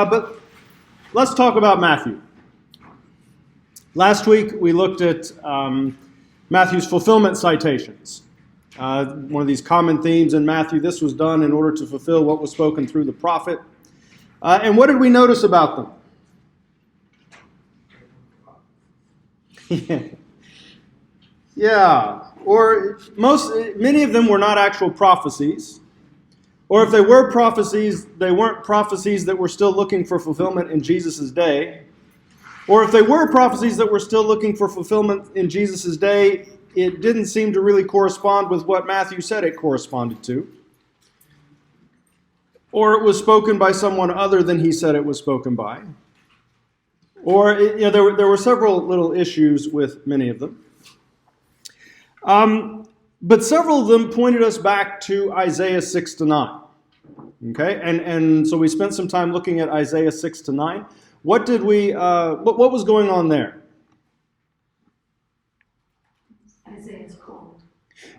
But let's talk about Matthew. Last week we looked at Matthew's fulfillment citations. One of these common themes in Matthew, this was done in order to fulfill what was spoken through the prophet. And what did we notice about them? Yeah, or many of them were not actual prophecies. Or if they were prophecies, they weren't prophecies that were still looking for fulfillment in Jesus' day. Or if they were prophecies that were still looking for fulfillment in Jesus' day, it didn't seem to really correspond with what Matthew said it corresponded to. Or it was spoken by someone other than he said it was spoken by. Or there were several little issues with many of them. But several of them pointed us back to Isaiah 6 to 9. Okay, and so we spent some time looking at Isaiah 6 to 9. What was going on there? Isaiah's called.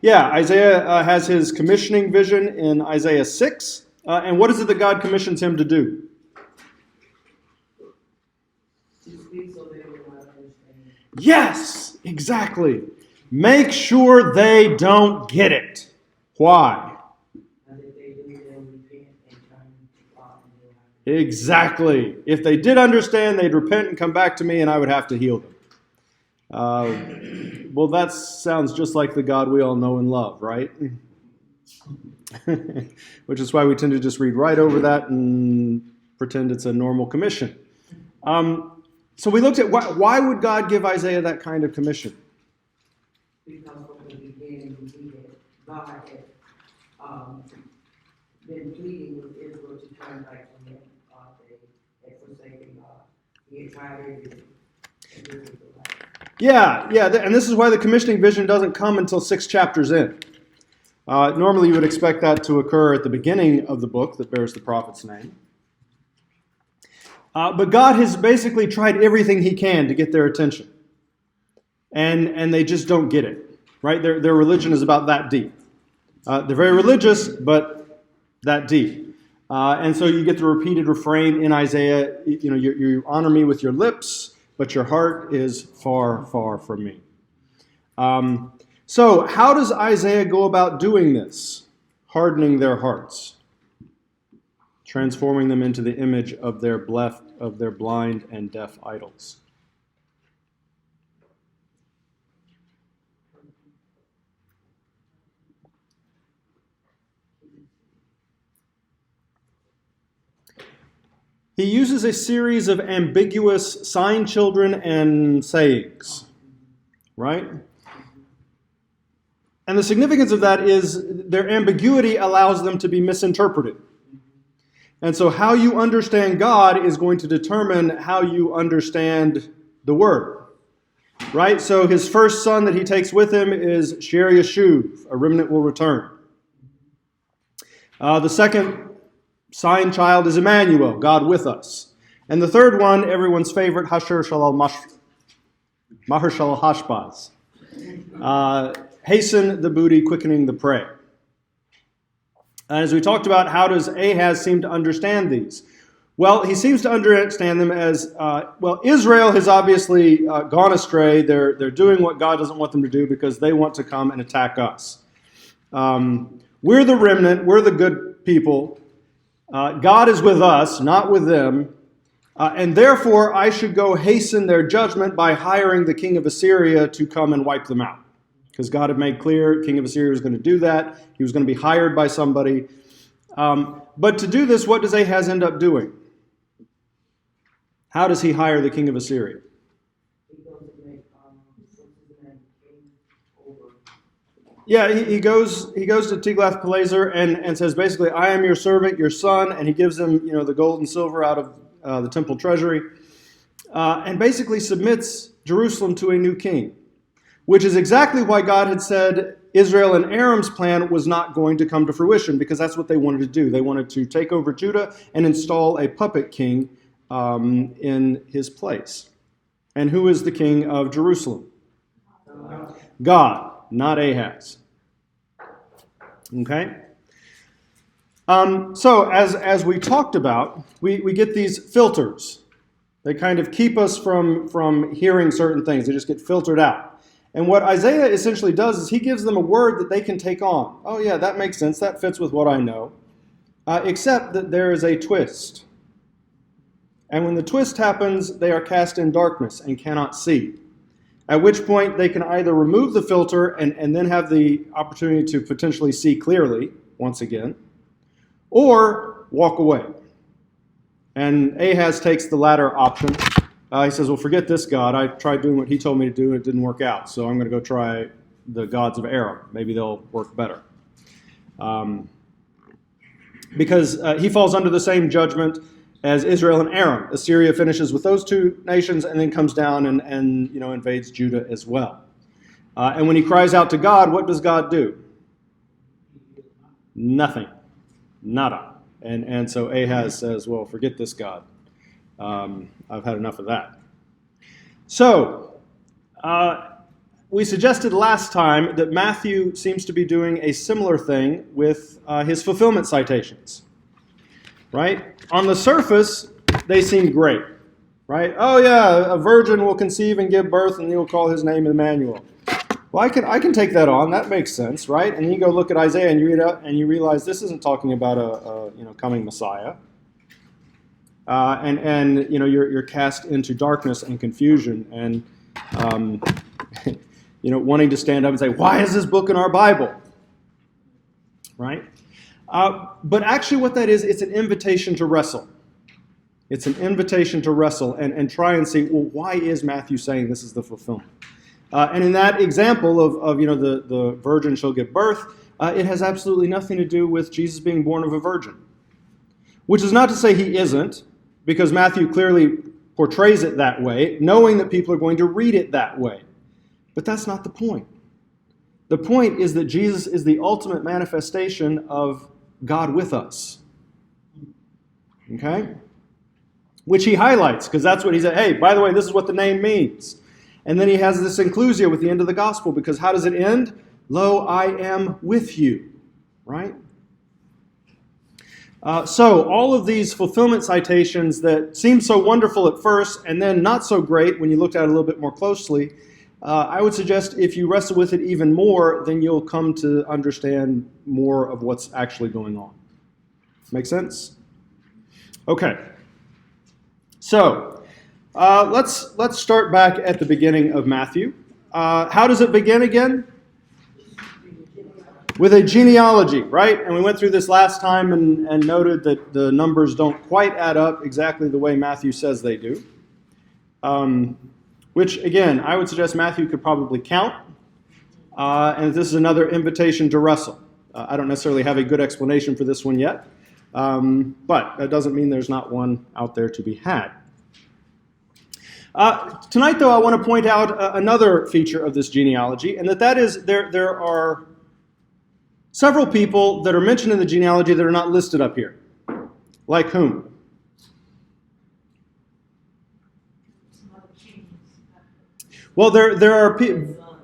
Yeah, Isaiah has his commissioning vision in Isaiah 6. And what is it that God commissions him to do? To speak so they will not understand. Yes, exactly. Make sure they don't get it. Why? And if they do, they'll repent and turn to God and they'll have to. Exactly. If they did understand, they'd repent and come back to me and I would have to heal them. Well, that sounds just like the God we all know and love, right? Which is why we tend to just read right over that and pretend it's a normal commission. So we looked at why would God give Isaiah that kind of commission? Because from the beginning, God had been pleading with Israel to turn back to him. They had forsaken God. He had tried everything. And this is the way. Yeah, and this is why the commissioning vision doesn't come until 6 chapters in. Normally you would expect that to occur at the beginning of the book that bears the prophet's name. But God has basically tried everything he can to get their attention. And they just don't get it, right? Their religion is about that deep. They're very religious, but that deep. And so you get the repeated refrain in Isaiah, you honor me with your lips, but your heart is far, far from me. So how does Isaiah go about doing this? Hardening their hearts, transforming them into the image of their blind and deaf idols. He uses a series of ambiguous sign children and sayings, right? And the significance of that is their ambiguity allows them to be misinterpreted. And so how you understand God is going to determine how you understand the Word, right? So his first son that he takes with him is Shear Yeshuv, a remnant will return. The second sign child is Emmanuel, God with us. And the third one, everyone's favorite, Maher Shalal Hashbaz. Hasten the booty, quickening the prey. As we talked about, how does Ahaz seem to understand these? Well, he seems to understand them as, Israel has obviously gone astray. They're doing what God doesn't want them to do because they want to come and attack us. We're the remnant. We're the good people. God is with us, not with them. And therefore, I should go hasten their judgment by hiring the king of Assyria to come and wipe them out. Because God had made clear king of Assyria was going to do that. He was going to be hired by somebody. But to do this, what does Ahaz end up doing? How does he hire the king of Assyria? Yeah, he goes to Tiglath-Pileser and says basically, I am your servant, your son, and he gives him the gold and silver out of the temple treasury, and basically submits Jerusalem to a new king, which is exactly why God had said Israel and Aram's plan was not going to come to fruition, because that's what they wanted to do. They wanted to take over Judah and install a puppet king in his place. And who is the king of Jerusalem? God, not Ahaz. Okay? So as we talked about, we get these filters. They kind of keep us from hearing certain things. They just get filtered out. And what Isaiah essentially does is he gives them a word that they can take on. Oh yeah, that makes sense. That fits with what I know. Except that there is a twist. And when the twist happens, they are cast in darkness and cannot see. At which point they can either remove the filter and then have the opportunity to potentially see clearly once again, or walk away. And Ahaz takes the latter option. He says, well, forget this God. I tried doing what he told me to do and it didn't work out. So I'm going to go try the gods of Aram. Maybe they'll work better. Because he falls under the same judgment as Israel and Aram. Assyria finishes with those two nations and then comes down and invades Judah as well. And when he cries out to God, what does God do? Nothing. Nada. And so Ahaz says, well, forget this God. I've had enough of that. So, we suggested last time that Matthew seems to be doing a similar thing with his fulfillment citations. Right? On the surface, they seem great. Right? Oh yeah, a virgin will conceive and give birth and you'll call his name Emmanuel. Well, I can take that on. That makes sense, right? And you go look at Isaiah and you read it and you realize this isn't talking about a coming Messiah. And you're cast into darkness and confusion and wanting to stand up and say, why is this book in our Bible? Right? But actually what that is, it's an invitation to wrestle. It's an invitation to wrestle and try and see, well, why is Matthew saying this is the fulfillment? And in that example of the virgin shall give birth, it has absolutely nothing to do with Jesus being born of a virgin. Which is not to say he isn't, because Matthew clearly portrays it that way, knowing that people are going to read it that way. But that's not the point. The point is that Jesus is the ultimate manifestation of God with us. Okay? Which he highlights, because that's what he said. Hey, by the way, this is what the name means. And then he has this inclusio with the end of the gospel, because how does it end? Lo, I am with you. Right? So all of these fulfillment citations that seem so wonderful at first and then not so great when you looked at it a little bit more closely, I would suggest if you wrestle with it even more, then you'll come to understand more of what's actually going on. Make sense? Okay. So let's start back at the beginning of Matthew. How does it begin again? With a genealogy, right? And we went through this last time and noted that the numbers don't quite add up exactly the way Matthew says they do. Which, again, I would suggest Matthew could probably count. And this is another invitation to wrestle. I don't necessarily have a good explanation for this one yet. But that doesn't mean there's not one out there to be had. Tonight, though, I want to point out another feature of this genealogy, and that is there are several people that are mentioned in the genealogy that are not listed up here. Like whom? Well, there are people.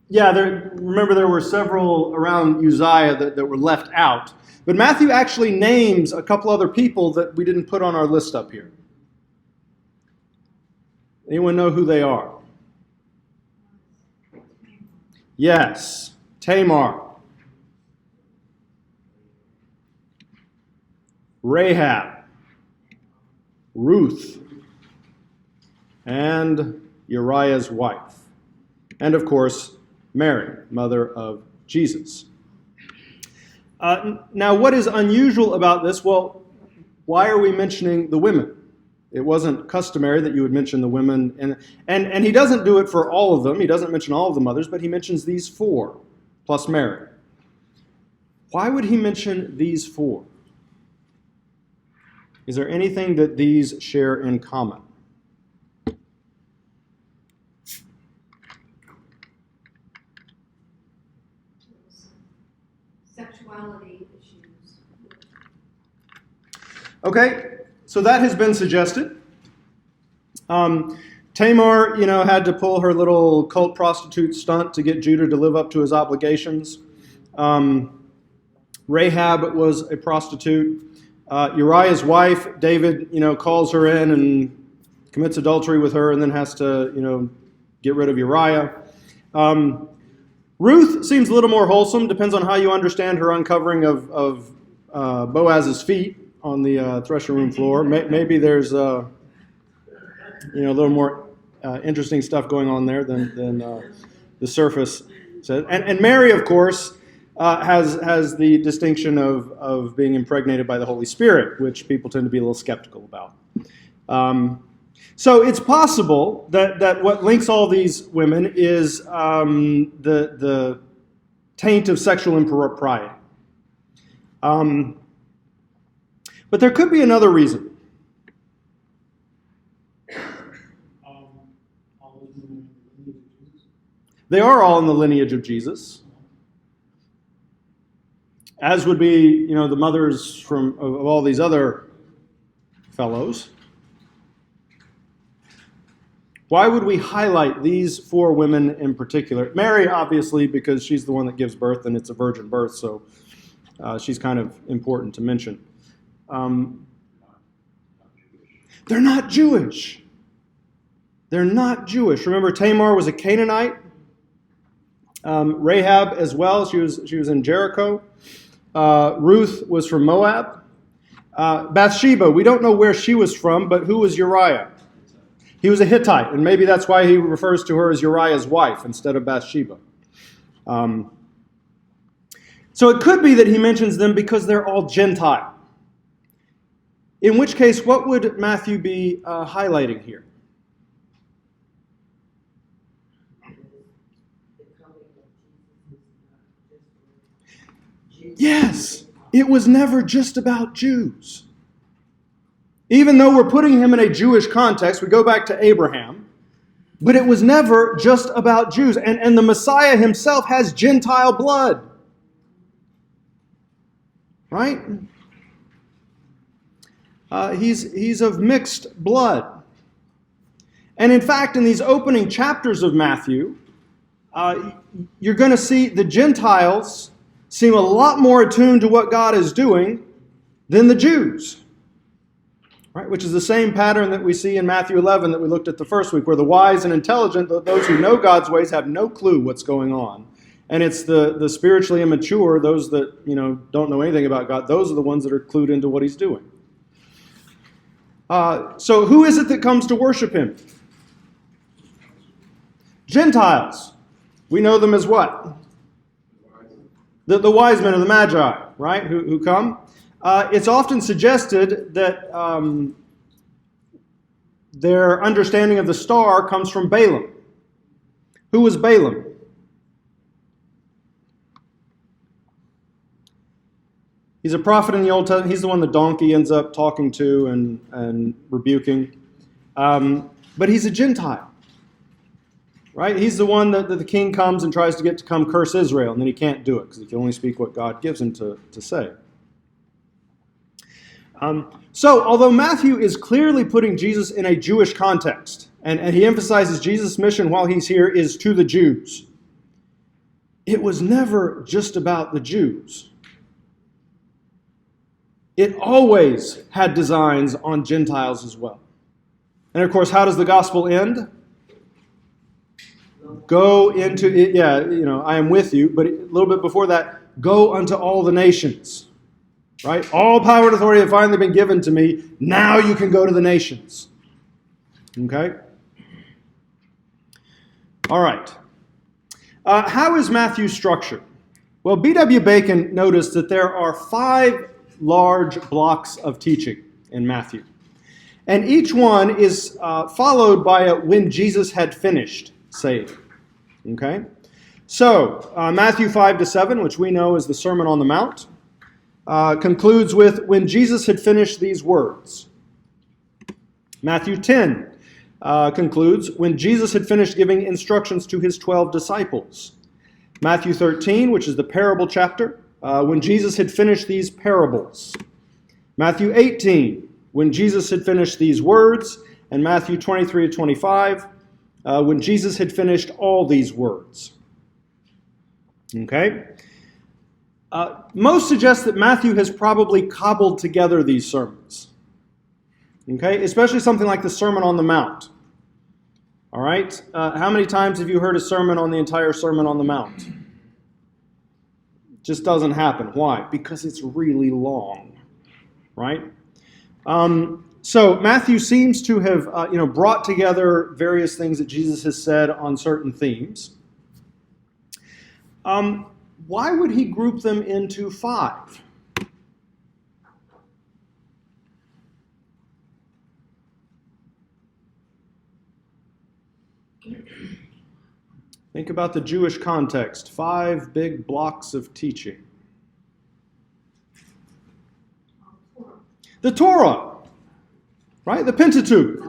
Yeah, remember there were several around Uzziah that were left out. But Matthew actually names a couple other people that we didn't put on our list up here. Anyone know who they are? Yes, Tamar, Rahab, Ruth, and Uriah's wife. And of course, Mary, mother of Jesus. Now, what is unusual about this? Well, why are we mentioning the women? It wasn't customary that you would mention the women. And he doesn't do it for all of them. He doesn't mention all of the mothers, but he mentions these four, plus Mary. Why would he mention these four? Is there anything that these share in common? Sexuality issues. Okay, so that has been suggested. Tamar, had to pull her little cult prostitute stunt to get Judah to live up to his obligations. Rahab was a prostitute. Uriah's wife, David, calls her in and commits adultery with her and then has to, get rid of Uriah. Ruth seems a little more wholesome. Depends on how you understand her uncovering of Boaz's feet on the threshing room floor. Maybe there's a little more interesting stuff going on there than the surface says. And Mary, of course, has the distinction of being impregnated by the Holy Spirit, which people tend to be a little skeptical about. So it's possible that what links all these women is the taint of sexual impropriety. But there could be another reason. They are all in the lineage of Jesus, as would be, the mothers of all these other fellows. Why would we highlight these four women in particular? Mary, obviously, because she's the one that gives birth, and it's a virgin birth, so she's kind of important to mention. They're not Jewish. They're not Jewish. Remember, Tamar was a Canaanite. Rahab as well. She was in Jericho. Ruth was from Moab. Bathsheba, we don't know where she was from, but who was Uriah? He was a Hittite, and maybe that's why he refers to her as Uriah's wife instead of Bathsheba. So it could be that he mentions them because they're all Gentile. In which case, what would Matthew be highlighting here? Yes, it was never just about Jews. Even though we're putting him in a Jewish context, we go back to Abraham, but it was never just about Jews. And the Messiah himself has Gentile blood. Right? He's of mixed blood. And in fact, in these opening chapters of Matthew, you're going to see the Gentiles seem a lot more attuned to what God is doing than the Jews. Right? Which is the same pattern that we see in Matthew 11 that we looked at the first week, where the wise and intelligent, those who know God's ways, have no clue what's going on. And it's the spiritually immature, those that don't know anything about God, those are the ones that are clued into what he's doing. So who is it that comes to worship him? Gentiles. We know them as what? The wise men or the magi, right, who come. It's often suggested that their understanding of the star comes from Balaam. Who was Balaam? He's a prophet in the Old Testament. He's the one the donkey ends up talking to and rebuking. But he's a Gentile. Right? He's the one that the king comes and tries to get to come curse Israel, and then he can't do it because he can only speak what God gives him to say. So, although Matthew is clearly putting Jesus in a Jewish context, and he emphasizes Jesus' mission while he's here is to the Jews, it was never just about the Jews. It always had designs on Gentiles as well. And of course, how does the gospel end? Go into it, I am with you, but a little bit before that, go unto all the nations. Right? All power and authority have finally been given to me. Now you can go to the nations. Okay? All right. How is Matthew structured? Well, B.W. Bacon noticed that there are 5 large blocks of teaching in Matthew. And each one is followed by a when Jesus had finished saying. Okay? So, Matthew 5-7, which we know is the Sermon on the Mount, concludes with when Jesus had finished these words. Matthew 10 concludes when Jesus had finished giving instructions to his 12 disciples. Matthew 13, which is the parable chapter, when Jesus had finished these parables. Matthew 18, when Jesus had finished these words. And Matthew 23-25, when Jesus had finished all these words. Okay? Most suggest that Matthew has probably cobbled together these sermons. Okay, especially something like the Sermon on the Mount. All right, how many times have you heard a sermon on the entire Sermon on the Mount? Just doesn't happen. Why? Because it's really long, right? So Matthew seems to have brought together various things that Jesus has said on certain themes. Why would he group them into 5? Think about the Jewish context. 5 big blocks of teaching. The Torah, right? The Pentateuch.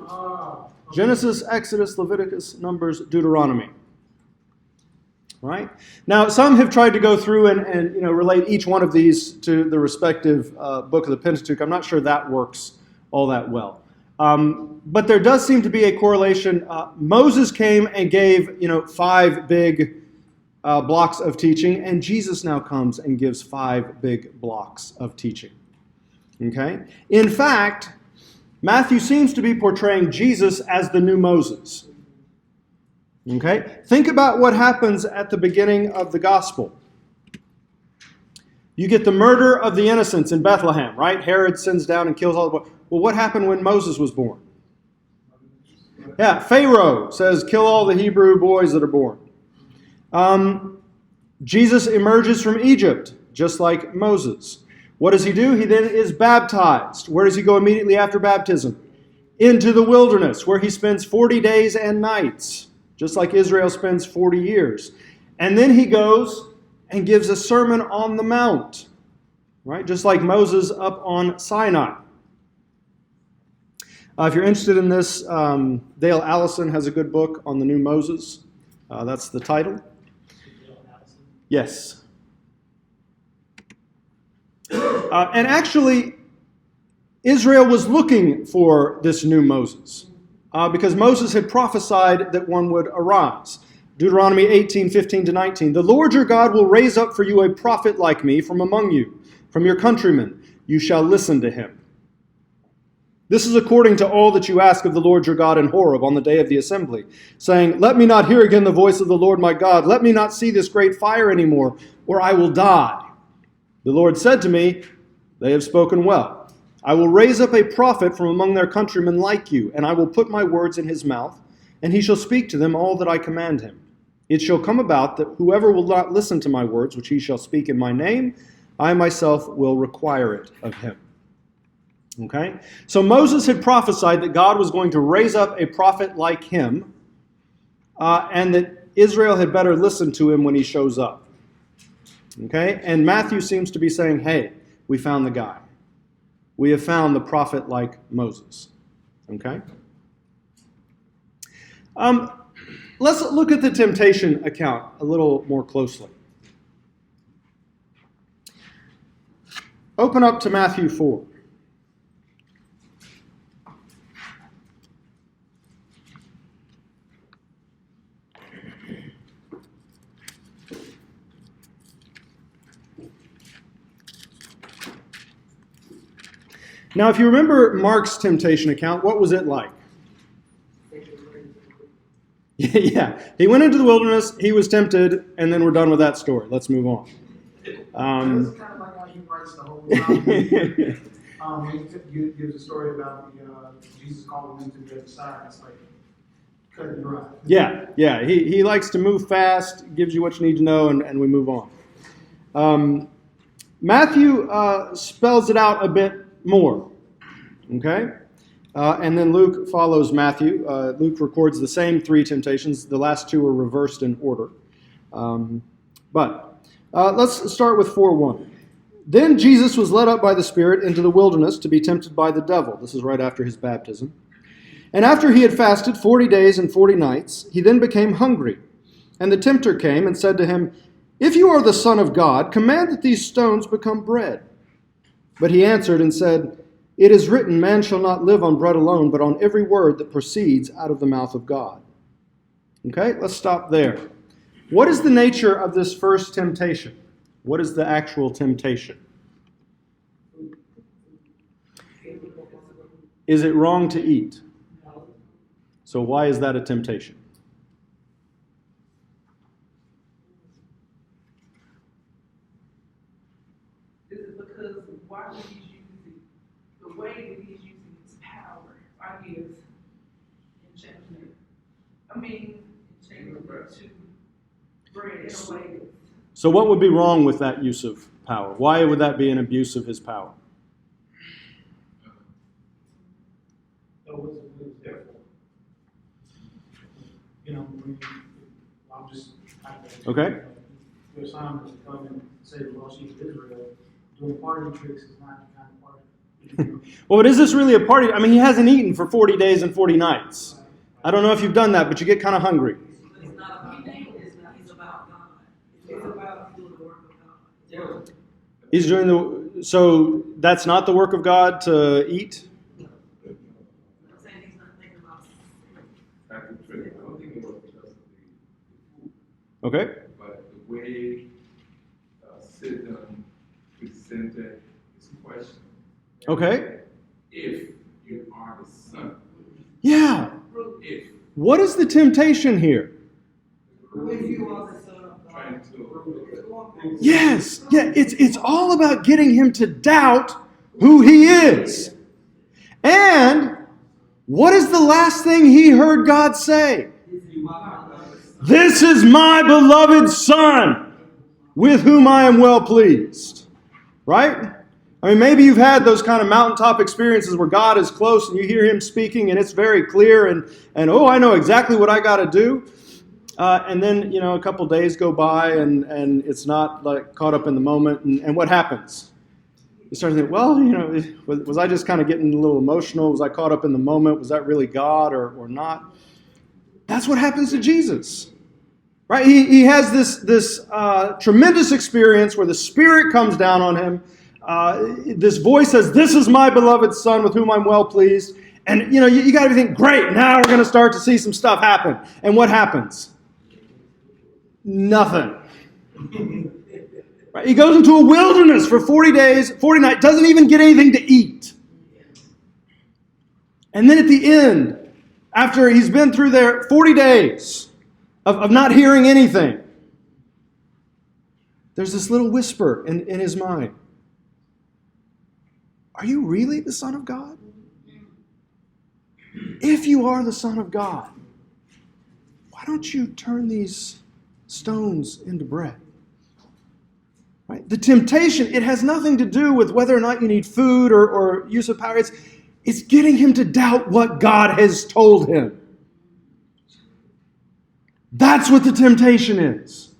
Genesis, Exodus, Leviticus, Numbers, Deuteronomy. Right? Now, some have tried to go through and relate each one of these to the respective book of the Pentateuch. I'm not sure that works all that well. But there does seem to be a correlation. Moses came and gave 5 big blocks of teaching, and Jesus now comes and gives 5 big blocks of teaching. Okay? In fact, Matthew seems to be portraying Jesus as the new Moses. Okay? Think about what happens at the beginning of the gospel. You get the murder of the innocents in Bethlehem, right? Herod sends down and kills all the boys. Well, what happened when Moses was born? Yeah, Pharaoh says, kill all the Hebrew boys that are born. Jesus emerges from Egypt, just like Moses. What does he do? He then is baptized. Where does he go immediately after baptism? Into the wilderness, where he spends 40 days and nights, just like Israel spends 40 years. And then he goes and gives a sermon on the Mount, right? Just like Moses up on Sinai. If you're interested in this, Dale Allison has a good book on the new Moses. That's the title. Yes. And actually, Israel was looking for this new Moses because Moses had prophesied that one would arise. Deuteronomy 18:15-19. The Lord your God will raise up for you a prophet like me from among you, from your countrymen. You shall listen to him. This is according to all that you ask of the Lord your God in Horeb on the day of the assembly, saying, let me not hear again the voice of the Lord my God. Let me not see this great fire anymore, or I will die. The Lord said to me, they have spoken well. I will raise up a prophet from among their countrymen like you, and I will put my words in his mouth, and he shall speak to them all that I command him. It shall come about that whoever will not listen to my words, which he shall speak in my name, I myself will require it of him. Okay? So Moses had prophesied that God was going to raise up a prophet like him, and that Israel had better listen to him when he shows up. Okay? And Matthew seems to be saying, hey, we found the guy. We have found the prophet like Moses. Okay? Let's look at the temptation account a little more closely. Open up to Matthew 4. Now, if you remember Mark's temptation account, what was it like? Yeah, he went into the wilderness, he was tempted, and then we're done with that story. Let's move on. It's kind of like how he writes the whole time. He gives a story about Jesus calling him to the other side. It's like cutting dry. Yeah. He likes to move fast, gives you what you need to know, and we move on. Matthew spells it out a bit more. Okay? And then Luke follows Matthew. Luke records the same 3 temptations. The last 2 are reversed in order. But let's start with 4:1. Then Jesus was led up by the Spirit into the wilderness to be tempted by the devil. This is right after his baptism. And after he had fasted 40 days and 40 nights, he then became hungry. And the tempter came and said to him, if you are the Son of God, command that these stones become bread. But he answered and said, it is written, man shall not live on bread alone, but on every word that proceeds out of the mouth of God. Okay, let's stop there. What is the nature of this first temptation? What is the actual temptation? Is it wrong to eat? So why is that a temptation? Is it because why would he use it? The way that he's using his power, I guess, in changing it. I mean, changing it to bread in a way. So what would be wrong with that use of power? Why would that be an abuse of his power? That was what it was there for. You know, I'm just. Okay. Your assignment is to come and say the lost sheep of Israel, doing party tricks is not the kind of party. Well, but is this really a party? I mean, he hasn't eaten for 40 days and 40 nights. I don't know if you've done that, but you get kind of hungry. It's not about him, it's about God. It's about doing the work of God. He's doing so that's not the work of God to eat? I'm saying he's not thinking about I don't think it was because of the food, Okay. but the way Sidon presented his question. Okay. If you are the son, Yeah. if What is the temptation here? If you are the son of God. trying to Yes. Yeah, it's all about getting him to doubt who he is. And what is the last thing he heard God say? This is my beloved Son, with whom I am well pleased. Right? I mean, maybe you've had those kind of mountaintop experiences where God is close and you hear him speaking and it's very clear and oh, I know exactly what I got to do. And then, a couple days go by and it's not like caught up in the moment. And what happens? You start to think, well, was I just kind of getting a little emotional? Was I caught up in the moment? Was that really God or not? That's what happens to Jesus. Right? He has this tremendous experience where the Spirit comes down on him. This voice says, this is my beloved Son with whom I'm well pleased. And, you got to think, great, now we're going to start to see some stuff happen. And what happens? Nothing. Right? He goes into a wilderness for 40 days, 40 nights, doesn't even get anything to eat. And then at the end, after he's been through there 40 days of not hearing anything, there's this little whisper in his mind. Are you really the Son of God? If you are the Son of God, why don't you turn these stones into bread? Right? The temptation, it has nothing to do with whether or not you need food or use of power. It's getting him to doubt what God has told him. That's what the temptation is.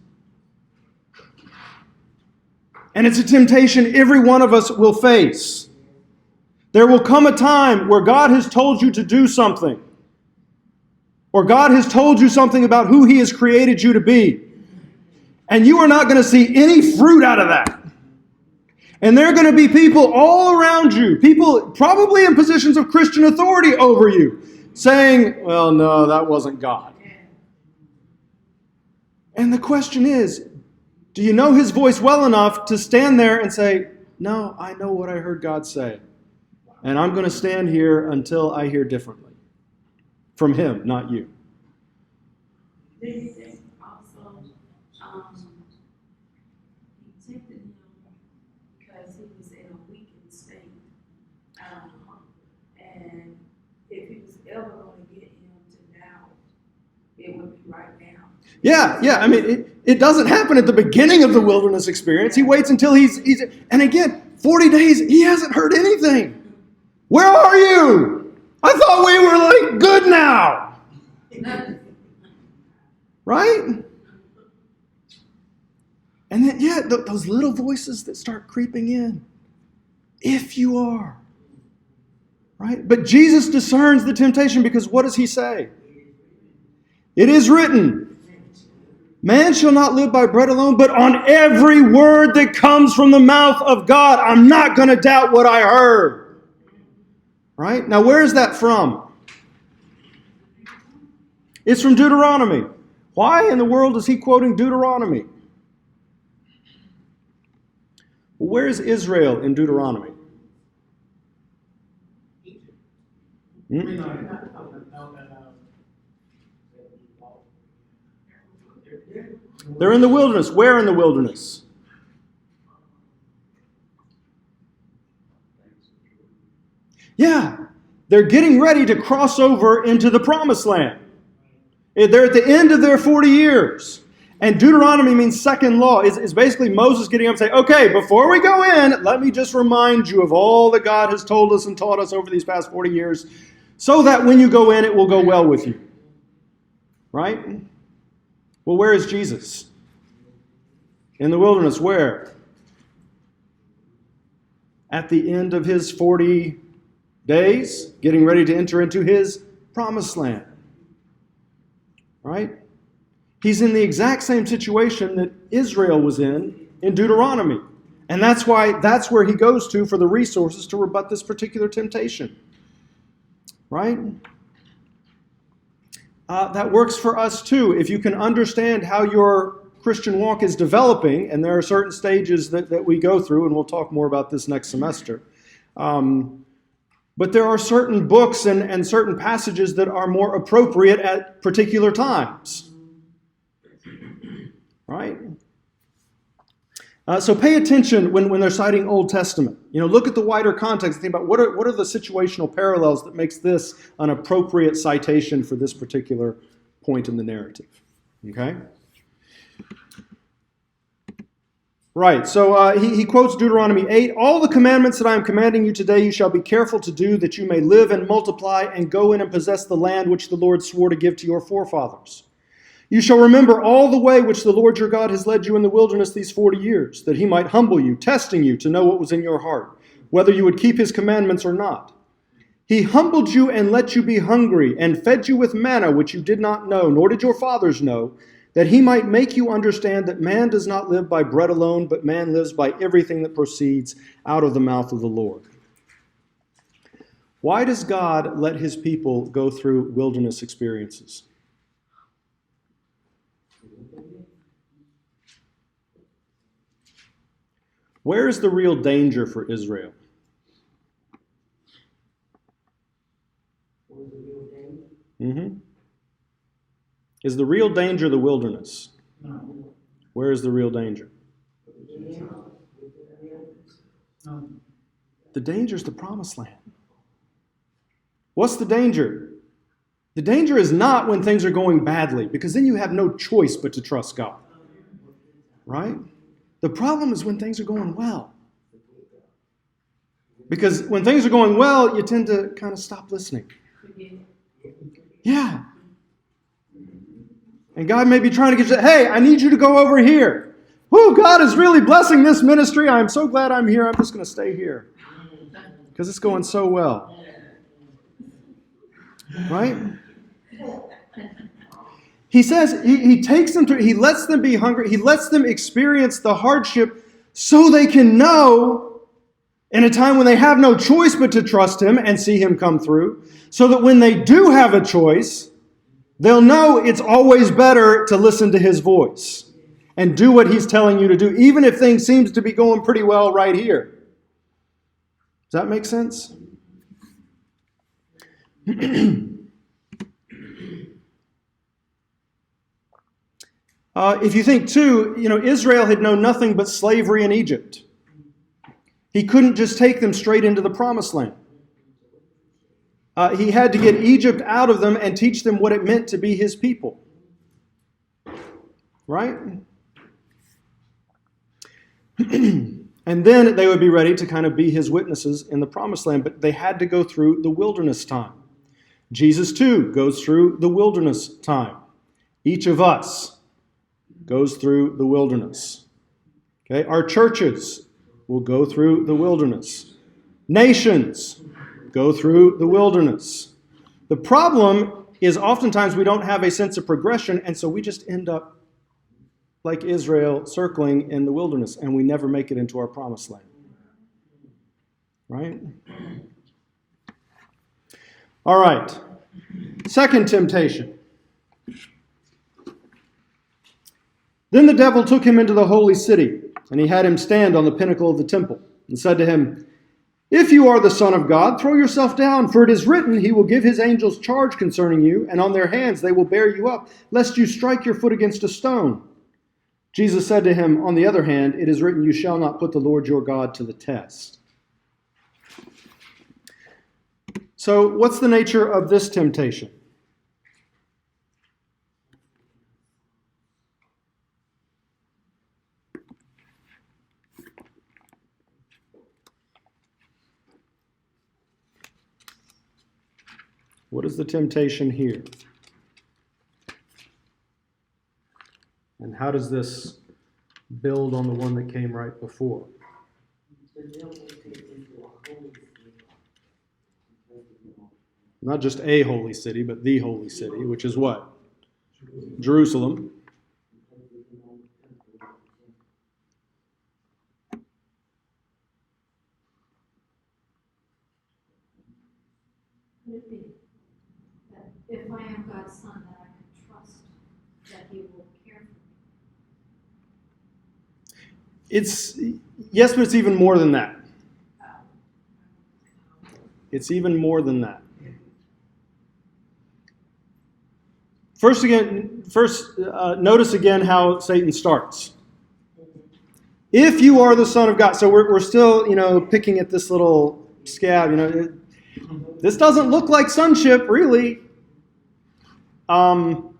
And it's a temptation every one of us will face. There will come a time where God has told you to do something, or God has told you something about who He has created you to be, and you are not going to see any fruit out of that. And there are going to be people all around you, people probably in positions of Christian authority over you, saying, well, no, that wasn't God. And the question is, do you know His voice well enough to stand there and say, no, I know what I heard God say, and I'm going to stand here until I hear differently from Him, not you. Then he said also, he tempted him because he was in a weakened state. And if he was ever going to get him to doubt, it would be right now. Yeah. I mean, it doesn't happen at the beginning of the wilderness experience. He waits until he's and again, 40 days, he hasn't heard anything. Where are you? I thought we were like good now. Right? And then, those little voices that start creeping in. If you are. Right? But Jesus discerns the temptation because what does He say? It is written, man shall not live by bread alone, but on every word that comes from the mouth of God. I'm not going to doubt what I heard. Right? Now, where is that from? It's from Deuteronomy. Why in the world is he quoting Deuteronomy? Where is Israel in Deuteronomy? Hmm? They're in the wilderness. Where in the wilderness? Yeah, they're getting ready to cross over into the promised land. They're at the end of their 40 years. And Deuteronomy means second law. It's basically Moses getting up and saying, okay, before we go in, let me just remind you of all that God has told us and taught us over these past 40 years, so that when you go in, it will go well with you. Right? Well, where is Jesus? In the wilderness, where? At the end of his 40 days, getting ready to enter into his promised land. Right? He's in the exact same situation that Israel was in Deuteronomy. And that's where he goes to for the resources to rebut this particular temptation. Right? That works for us too. If you can understand how your Christian walk is developing, and there are certain stages that we go through, and we'll talk more about this next semester. But there are certain books and certain passages that are more appropriate at particular times. Right? So pay attention when they're citing Old Testament. Look at the wider context and think about what are the situational parallels that makes this an appropriate citation for this particular point in the narrative. Okay? Right, so he quotes Deuteronomy 8, all the commandments that I am commanding you today you shall be careful to do, that you may live and multiply and go in and possess the land which the Lord swore to give to your forefathers. You shall remember all the way which the Lord your God has led you in the wilderness these 40 years, that he might humble you, testing you to know what was in your heart, whether you would keep his commandments or not. He humbled you and let you be hungry, and fed you with manna which you did not know, nor did your fathers know, that he might make you understand that man does not live by bread alone, but man lives by everything that proceeds out of the mouth of the Lord. Why does God let his people go through wilderness experiences? Where is the real danger for Israel? Mm-hmm. Is the real danger the wilderness? No. Where is the real danger? No. The danger is the promised land. What's the danger? The danger is not when things are going badly, because then you have no choice but to trust God. Right? The problem is when things are going well. Because when things are going well, you tend to kind of stop listening. Yeah. And God may be trying to get you, hey, I need you to go over here. Whoo, God is really blessing this ministry. I'm so glad I'm here. I'm just going to stay here. Because it's going so well. Right? He says he takes them he lets them be hungry. He lets them experience the hardship so they can know in a time when they have no choice but to trust him and see him come through, so that when they do have a choice, they'll know it's always better to listen to his voice and do what he's telling you to do, even if things seems to be going pretty well right here. Does that make sense? If you think too, Israel had known nothing but slavery in Egypt. He couldn't just take them straight into the promised land. He had to get Egypt out of them and teach them what it meant to be his people. Right? And then they would be ready to kind of be his witnesses in the promised land, but they had to go through the wilderness time. Jesus too goes through the wilderness time. Each of us goes through the wilderness. Okay? Our churches will go through the wilderness. Nations go through the wilderness. The problem is oftentimes we don't have a sense of progression, and so we just end up like Israel circling in the wilderness, and we never make it into our promised land. Right? All right. Second temptation. Then the devil took him into the holy city And he had him stand on the pinnacle of the temple and said to him, "If you are the Son of God, throw yourself down, for it is written, he will give his angels charge concerning you, and on their hands they will bear you up, lest you strike your foot against a stone." Jesus said to him, "On the other hand, it is written, you shall not put the Lord your God to the test." So, what's the nature of this temptation? What is the temptation here? And how does this build on the one that came right before? The devil takes into a holy city. Not just a holy city, but the holy city, which is what? Jerusalem. Could it be that if I am God's son, that I can trust that he will care for me? Yes, but it's even more than that. It's even more than that. First, notice again how Satan starts. If you are the Son of God. So we're still, picking at this little scab. This doesn't look like sonship, really. And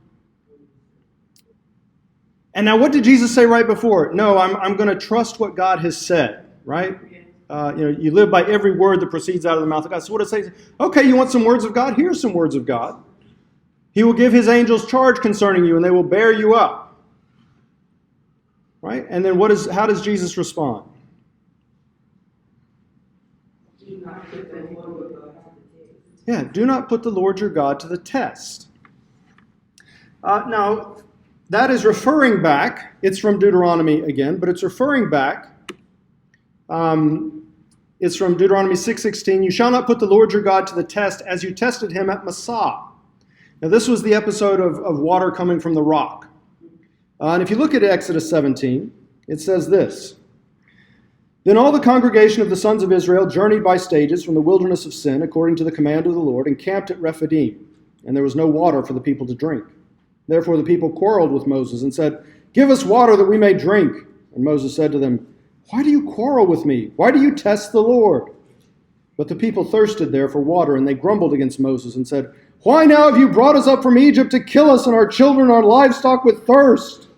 now, what did Jesus say right before? No, I'm going to trust what God has said, right? You live by every word that proceeds out of the mouth of God. So what does it say? Okay, you want some words of God? Here's some words of God. He will give his angels charge concerning you, and they will bear you up. Right? And then how does Jesus respond? Yeah, do not put the Lord your God to the test. Now, that is referring back. It's from Deuteronomy again, but it's referring back. It's from Deuteronomy 6:16. You shall not put the Lord your God to the test as you tested him at Massah. Now, this was the episode of water coming from the rock. And if you look at Exodus 17, it says this. Then all the congregation of the sons of Israel journeyed by stages from the wilderness of Sin, according to the command of the Lord, and camped at Rephidim. And there was no water for the people to drink. Therefore the people quarreled with Moses and said, "Give us water that we may drink." And Moses said to them, "Why do you quarrel with me? Why do you test the Lord?" But the people thirsted there for water, and they grumbled against Moses and said, "Why now have you brought us up from Egypt to kill us and our children and our livestock with thirst?"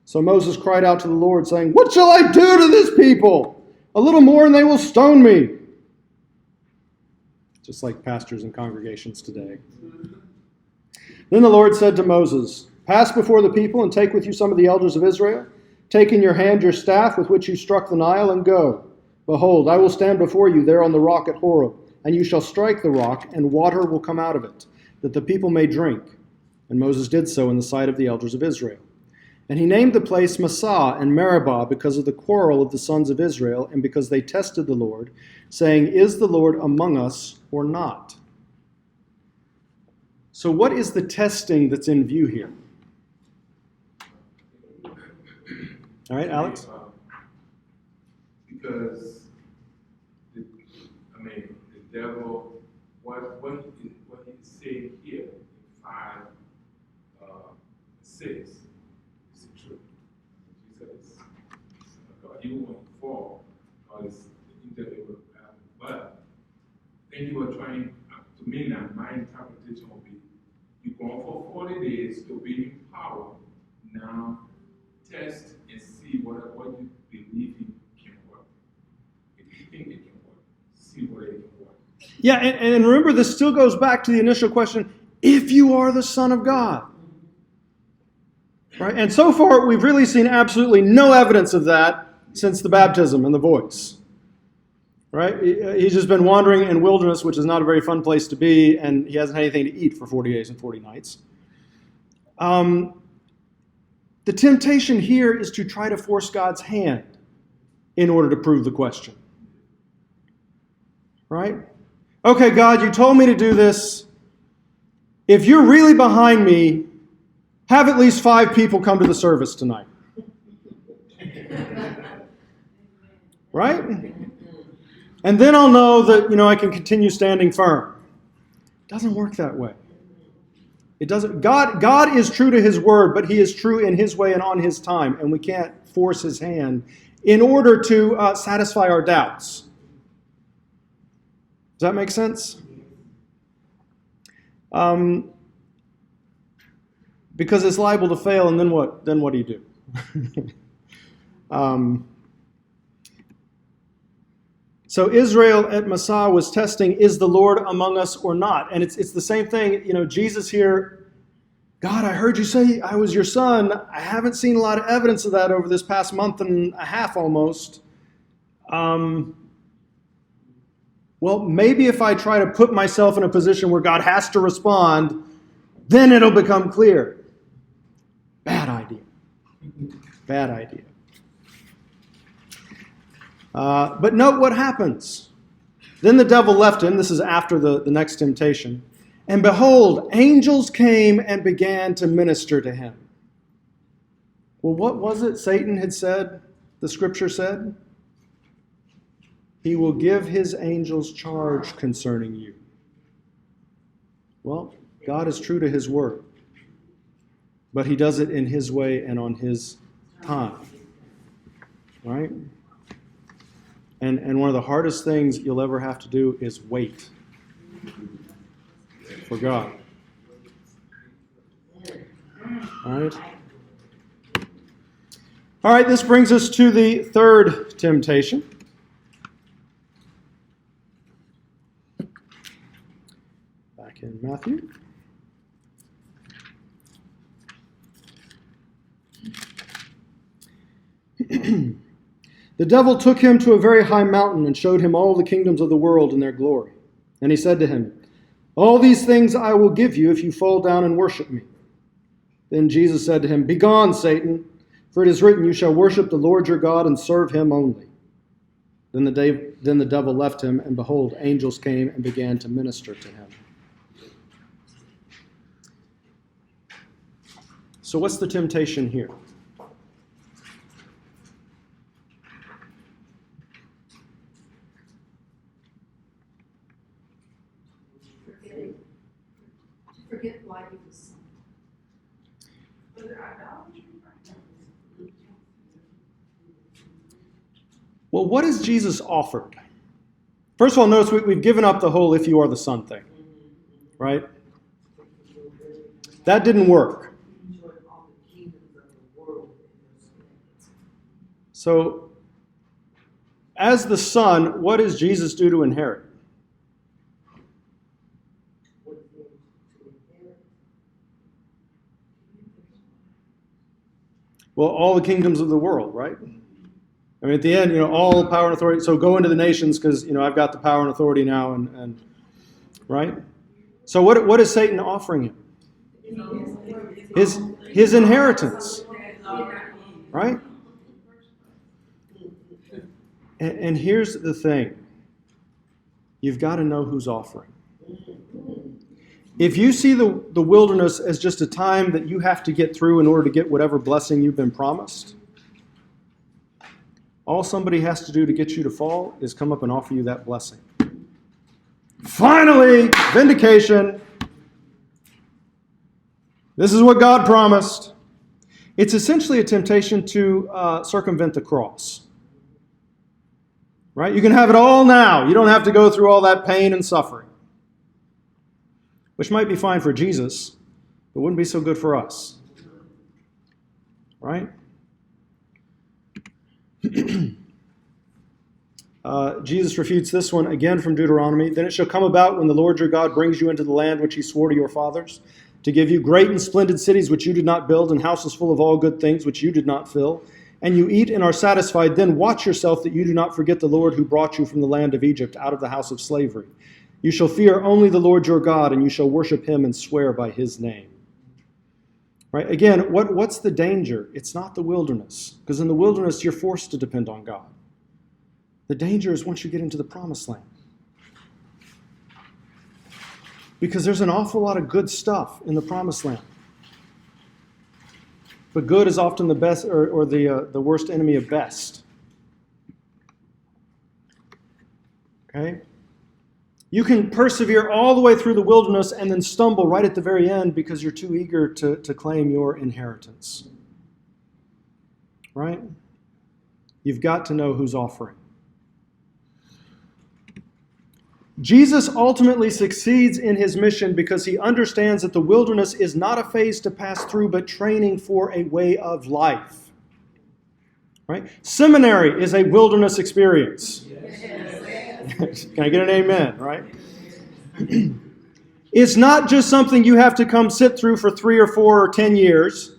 So Moses cried out to the Lord, saying, "What shall I do to this people? A little more and they will stone me." Just like pastors and congregations today. Then the Lord said to Moses, "Pass before the people and take with you some of the elders of Israel. Take in your hand your staff with which you struck the Nile and go. Behold, I will stand before you there on the rock at Horeb, and you shall strike the rock, and water will come out of it, that the people may drink." And Moses did so in the sight of the elders of Israel. And he named the place Massah and Meribah because of the quarrel of the sons of Israel, and because they tested the Lord, saying, "Is the Lord among us or not?" So what is the testing that's in view here? All right, Alex? Because, the devil, what he's saying here in 5:6 is the truth. Jesus, God, you won't fall, because the devil will happen. But then you were trying, to me now, my interpretation will be, you're going for 40 days to be in power. Now, test and see what you believe can work. If you think it can work, see what it can work. Yeah, and remember, this still goes back to the initial question, if you are the Son of God. Right? And so far, we've really seen absolutely no evidence of that since the baptism and the voice. Right? He's just been wandering in wilderness, which is not a very fun place to be, and he hasn't had anything to eat for 40 days and 40 nights. The temptation here is to try to force God's hand in order to prove the question. Right? Okay, God, you told me to do this. If you're really behind me, have at least 5 people come to the service tonight. Right? And then I'll know that, I can continue standing firm. It doesn't work that way. It doesn't. God is true to his word, but he is true in his way and on his time, and we can't force his hand in order to satisfy our doubts. Does that make sense? Because it's liable to fail, and then what? Then what do you do? So Israel at Massah was testing, is the Lord among us or not? And it's the same thing. Jesus here, God, I heard you say I was your son. I haven't seen a lot of evidence of that over this past month and a half almost. Well, maybe if I try to put myself in a position where God has to respond, then it'll become clear. Bad idea. Bad idea. But note what happens. Then the devil left him. This is after the next temptation. And behold, angels came and began to minister to him. Well, what was it Satan had said, the scripture said? He will give his angels charge concerning you. Well, God is true to his word. But he does it in his way and on his time. Right? And one of the hardest things you'll ever have to do is wait for God. All right? All right, this brings us to the third temptation. Back in Matthew. The devil took him to a very high mountain and showed him all the kingdoms of the world and their glory. And he said to him, all these things I will give you if you fall down and worship me. Then Jesus said to him, begone, Satan, for it is written, you shall worship the Lord your God and serve him only. Then the devil left him, and behold, angels came and began to minister to him. So what's the temptation here? Forget why he was son. Well, what has Jesus offered? First of all, notice we've given up the whole if you are the son thing. Right? That didn't work. So, as the son, what does Jesus do to inherit? Well, all the kingdoms of the world, right? I mean, at the end, all power and authority. So go into the nations because, I've got the power and authority now, and right? So what is Satan offering him? His inheritance, right? And here's the thing. You've got to know who's offering. If you see the wilderness as just a time that you have to get through in order to get whatever blessing you've been promised, all somebody has to do to get you to fall is come up and offer you that blessing. Finally, vindication. This is what God promised. It's essentially a temptation to circumvent the cross. Right? You can have it all now. You don't have to go through all that pain and suffering. Which might be fine for Jesus, but wouldn't be so good for us. Right? Jesus refutes this one again from Deuteronomy. Then it shall come about when the Lord your God brings you into the land which he swore to your fathers, to give you great and splendid cities which you did not build, and houses full of all good things which you did not fill, and you eat and are satisfied, then watch yourself that you do not forget the Lord who brought you from the land of Egypt out of the house of slavery. You shall fear only the Lord your God, and you shall worship him and swear by his name. Right? Again, what's the danger? It's not the wilderness, because in the wilderness you're forced to depend on God. The danger is once you get into the promised land. Because there's an awful lot of good stuff in the promised land. But good is often the best or the worst enemy of best. Okay? You can persevere all the way through the wilderness and then stumble right at the very end because you're too eager to claim your inheritance. Right? You've got to know who's offering. Jesus ultimately succeeds in his mission because he understands that the wilderness is not a phase to pass through, but training for a way of life. Right? Seminary is a wilderness experience. Can I get an amen, right? It's not just something you have to come sit through for 3 or 4 or 10 years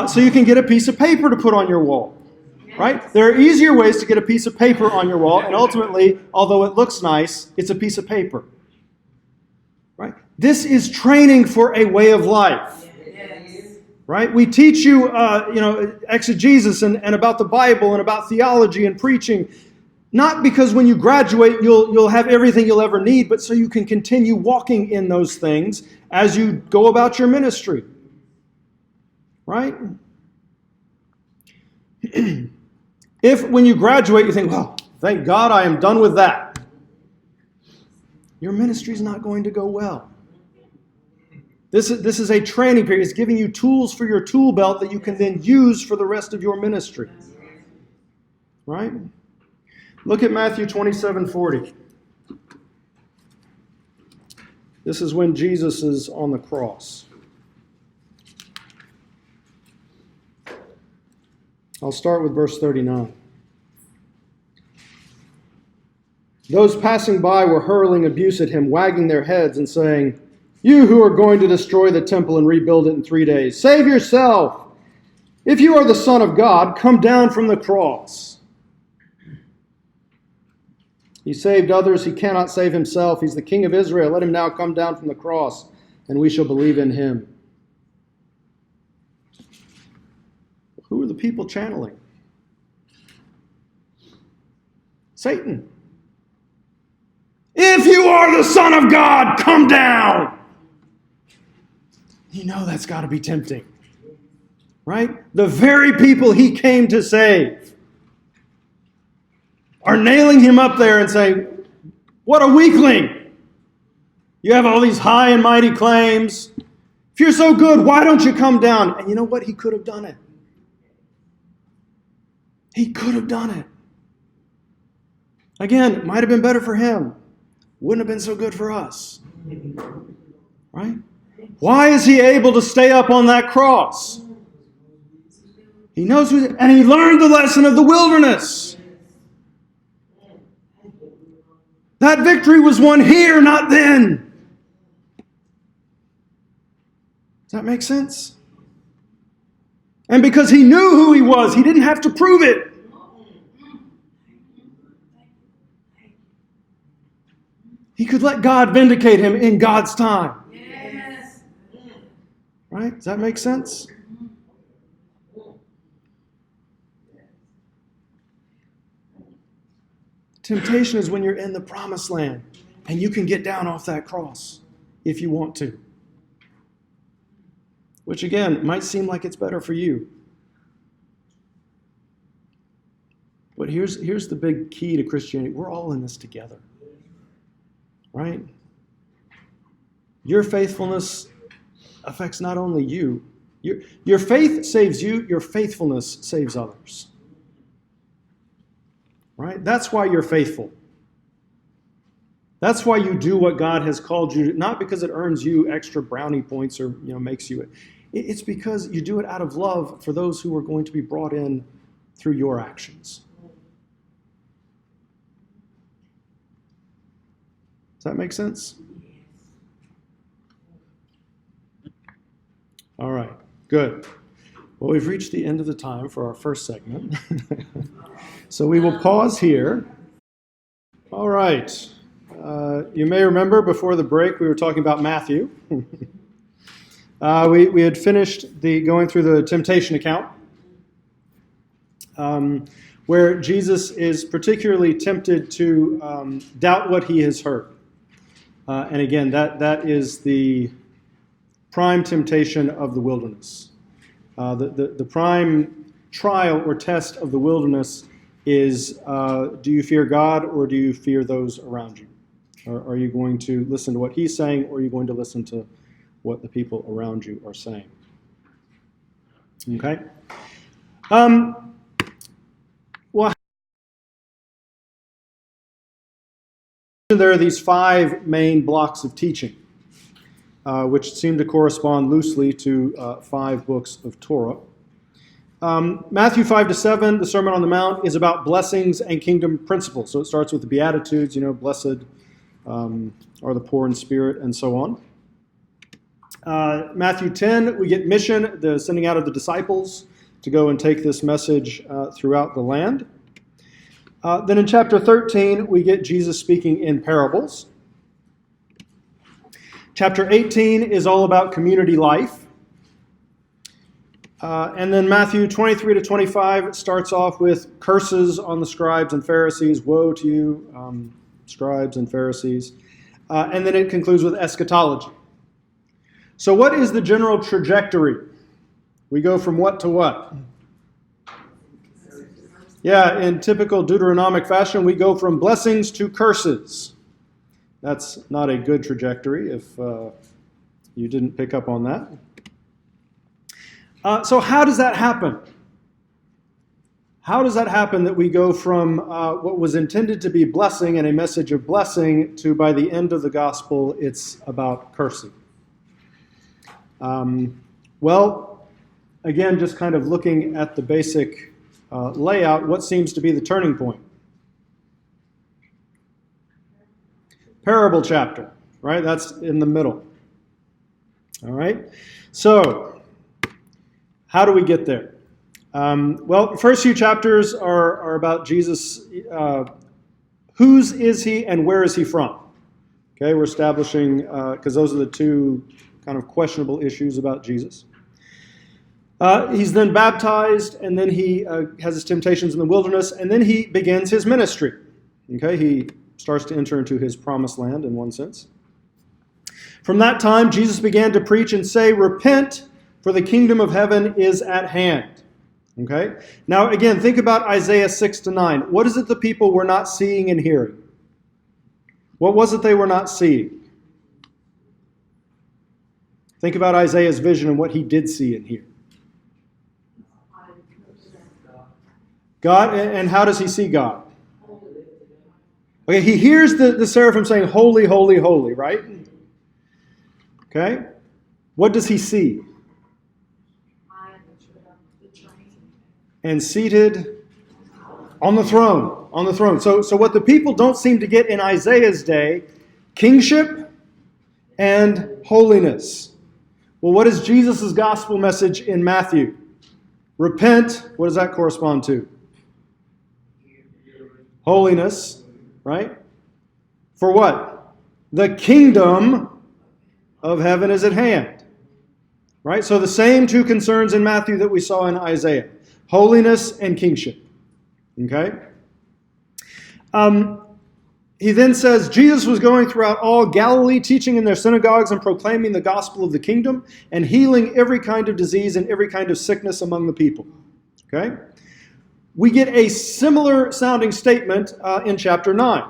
so you can get a piece of paper to put on your wall. Right? There are easier ways to get a piece of paper on your wall, and ultimately, although it looks nice, it's a piece of paper. Right? This is training for a way of life. Right? We teach you, exegesis and about the Bible and about theology and preaching, not because when you graduate you'll have everything you'll ever need, but so you can continue walking in those things as you go about your ministry. Right? If when you graduate you think, well, thank God I am done with that, your ministry is not going to go well. This is a training period. It's giving you tools for your tool belt that you can then use for the rest of your ministry. Right? Look at Matthew 27:40. This is when Jesus is on the cross. I'll start with verse 39. Those passing by were hurling abuse at him, wagging their heads and saying, "You who are going to destroy the temple and rebuild it in 3 days, save yourself! If you are the Son of God, come down from the cross." He saved others, he cannot save himself. He's the King of Israel. Let him now come down from the cross, and we shall believe in him. Who are the people channeling? Satan. If you are the Son of God, come down. You know that's got to be tempting. Right? The very people he came to save are nailing him up there and saying, what a weakling. You have all these high and mighty claims. If you're so good, why don't you come down? And you know what? He could have done it. He could have done it. Again, it might have been better for him. Wouldn't have been so good for us. Right? Why is he able to stay up on that cross? He knows who, and he learned the lesson of the wilderness. That victory was won here, not then. Does that make sense? And because he knew who he was, he didn't have to prove it. He could let God vindicate him in God's time. Yes. Right? Does that make sense? Temptation is when you're in the promised land and you can get down off that cross if you want to. Which again, might seem like it's better for you. But here's the big key to Christianity. We're all in this together. Right? Your faithfulness affects not only you. Your faith saves you, your faithfulness saves others. Right? That's why you're faithful. That's why you do what God has called you to, not because it earns you extra brownie points or makes you. It's because you do it out of love for those who are going to be brought in through your actions. Does that make sense? All right, good. Well, we've reached the end of the time for our first segment. So we will pause here. All right. You may remember before the break we were talking about Matthew. We had finished going through the temptation account, where Jesus is particularly tempted to doubt what he has heard. And again, that is the prime temptation of the wilderness. The prime trial or test of the wilderness is, do you fear God or do you fear those around you? Or are you going to listen to what he's saying, or are you going to listen to what the people around you are saying? Okay? Well, there are these 5 main blocks of teaching, which seem to correspond loosely to 5 books of Torah. Matthew 5-7, the Sermon on the Mount, is about blessings and kingdom principles. So it starts with the Beatitudes, blessed are the poor in spirit, and so on. Matthew 10, we get mission, the sending out of the disciples to go and take this message throughout the land. Then in chapter 13, we get Jesus speaking in parables. Chapter 18 is all about community life. And then Matthew 23-25 starts off with curses on the scribes and Pharisees. Woe to you, scribes and Pharisees. And then it concludes with eschatology. So what is the general trajectory? We go from what to what? Yeah, in typical Deuteronomic fashion, we go from blessings to curses. That's not a good trajectory if you didn't pick up on that. So how does that happen? How does that happen that we go from what was intended to be blessing and a message of blessing to, by the end of the gospel, it's about cursing? Well, again, just kind of looking at the basic layout, what seems to be the turning point? Parable chapter, right? That's in the middle. All right? So, how do we get there? Well, the first few chapters are about Jesus. Whose is he and where is he from? Okay, we're establishing, because those are the 2 kind of questionable issues about Jesus. He's then baptized, and then he has his temptations in the wilderness, and then he begins his ministry. Okay, he starts to enter into his promised land in one sense. From that time, Jesus began to preach and say, "Repent, for the kingdom of heaven is at hand." Okay? Now, again, think about Isaiah 6-9. What is it the people were not seeing and hearing? What was it they were not seeing? Think about Isaiah's vision and what he did see and hear. God, and how does he see God? Okay, he hears the seraphim saying, "Holy, holy, holy," right? Okay? What does he see? And seated on the throne. On the throne. So what the people don't seem to get in Isaiah's day, kingship and holiness. Well, what is Jesus' gospel message in Matthew? Repent. What does that correspond to? Holiness, right? For what? The kingdom of heaven is at hand. Right? So the same 2 concerns in Matthew that we saw in Isaiah. Holiness and kingship. Okay? He then says, Jesus was going throughout all Galilee, teaching in their synagogues and proclaiming the gospel of the kingdom and healing every kind of disease and every kind of sickness among the people. Okay? We get a similar sounding statement in chapter 9.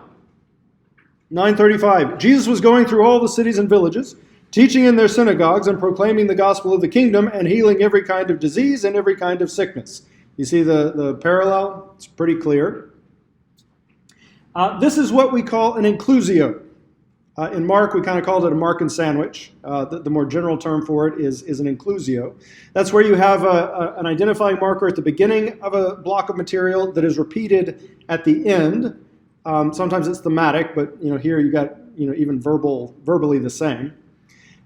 9:35. Jesus was going through all the cities and villages, teaching in their synagogues and proclaiming the gospel of the kingdom and healing every kind of disease and every kind of sickness. You see the parallel? It's pretty clear. This is what we call an inclusio. In Mark, we kind of called it a Markan sandwich. The more general term for it is an inclusio. That's where you have an identifying marker at the beginning of a block of material that is repeated at the end. Sometimes it's thematic, but here you got even verbally the same.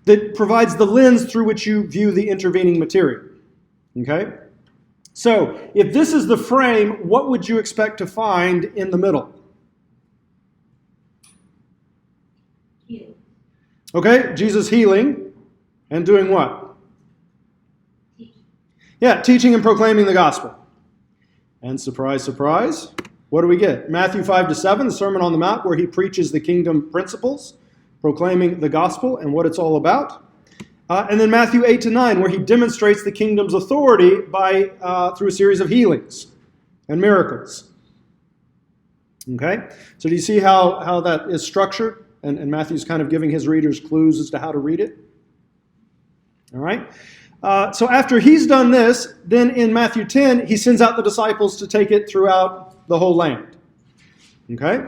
That provides the lens through which you view the intervening material. Okay? So, if this is the frame, what would you expect to find in the middle? Healing. Okay, Jesus healing and doing what? Teaching. Yeah, teaching and proclaiming the gospel. And surprise, surprise, what do we get? Matthew 5-7, the Sermon on the Mount, where he preaches the kingdom principles, proclaiming the gospel and what it's all about. And then Matthew 8-9, where he demonstrates the kingdom's authority through a series of healings and miracles. Okay? So do you see how that is structured? And Matthew's kind of giving his readers clues as to how to read it. All right? So after he's done this, then in Matthew 10, he sends out the disciples to take it throughout the whole land. Okay?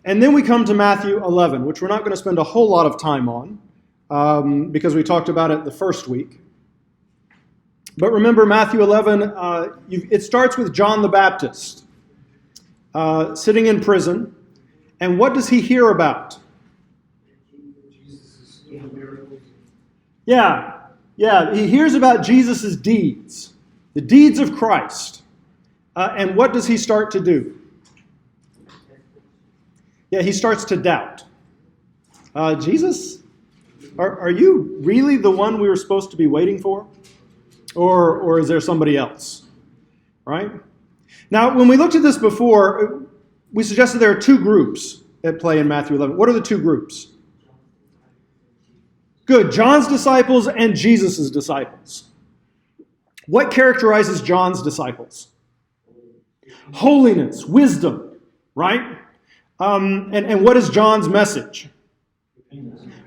And then we come to Matthew 11, which we're not going to spend a whole lot of time on because we talked about it the first week. But remember, Matthew 11, it starts with John the Baptist sitting in prison. And what does he hear about? Jesus is doing miracles. Yeah, he hears about Jesus' deeds, the deeds of Christ. And what does he start to do? Yeah, he starts to doubt. Jesus, are you really the one we were supposed to be waiting for? Or is there somebody else? Right? Now, when we looked at this before, we suggested there are two groups at play in Matthew 11. What are the two groups? Good. John's disciples and Jesus' disciples. What characterizes John's disciples? Holiness, wisdom, right? And what is John's message?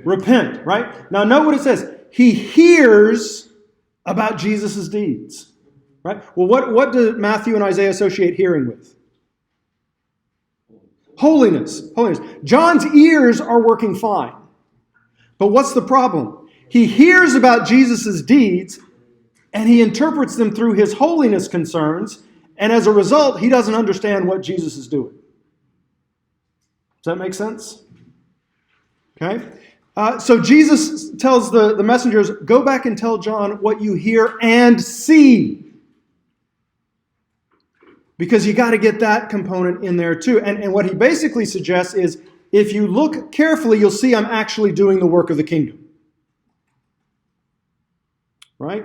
Repent, right? Now note what it says. He hears about Jesus' deeds, right? Well, what do Matthew and Isaiah associate hearing with? Holiness. John's ears are working fine. But what's the problem? He hears about Jesus' deeds and he interprets them through his holiness concerns, and as a result, he doesn't understand what Jesus is doing. Does that make sense? Okay. So Jesus tells the messengers, go back and tell John what you hear and see. Because you got to get that component in there too. And what he basically suggests is, if you look carefully, you'll see I'm actually doing the work of the kingdom. Right?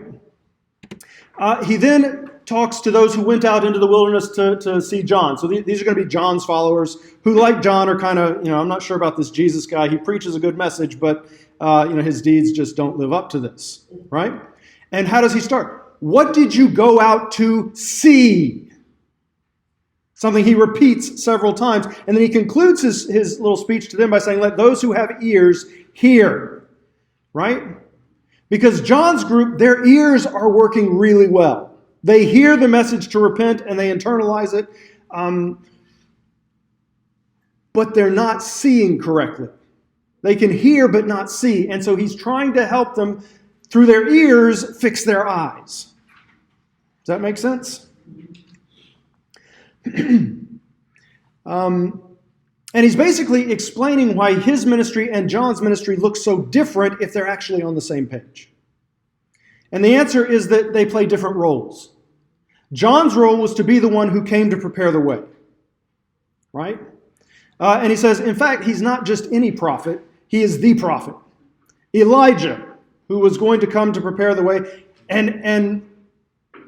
He then talks to those who went out into the wilderness to see John. So these are going to be John's followers who, like John, are kind of, I'm not sure about this Jesus guy. He preaches a good message, but his deeds just don't live up to this. Right? And how does he start? What did you go out to see? Something he repeats several times. And then he concludes his little speech to them by saying, let those who have ears hear. Right? Because John's group, their ears are working really well. They hear the message to repent and they internalize it. But they're not seeing correctly. They can hear but not see. And so he's trying to help them, through their ears, fix their eyes. Does that make sense? And he's basically explaining why his ministry and John's ministry look so different if they're actually on the same page. And the answer is that they play different roles. John's role was to be the one who came to prepare the way. Right? And he says, in fact, he's not just any prophet, he is the prophet. Elijah, who was going to come to prepare the way. And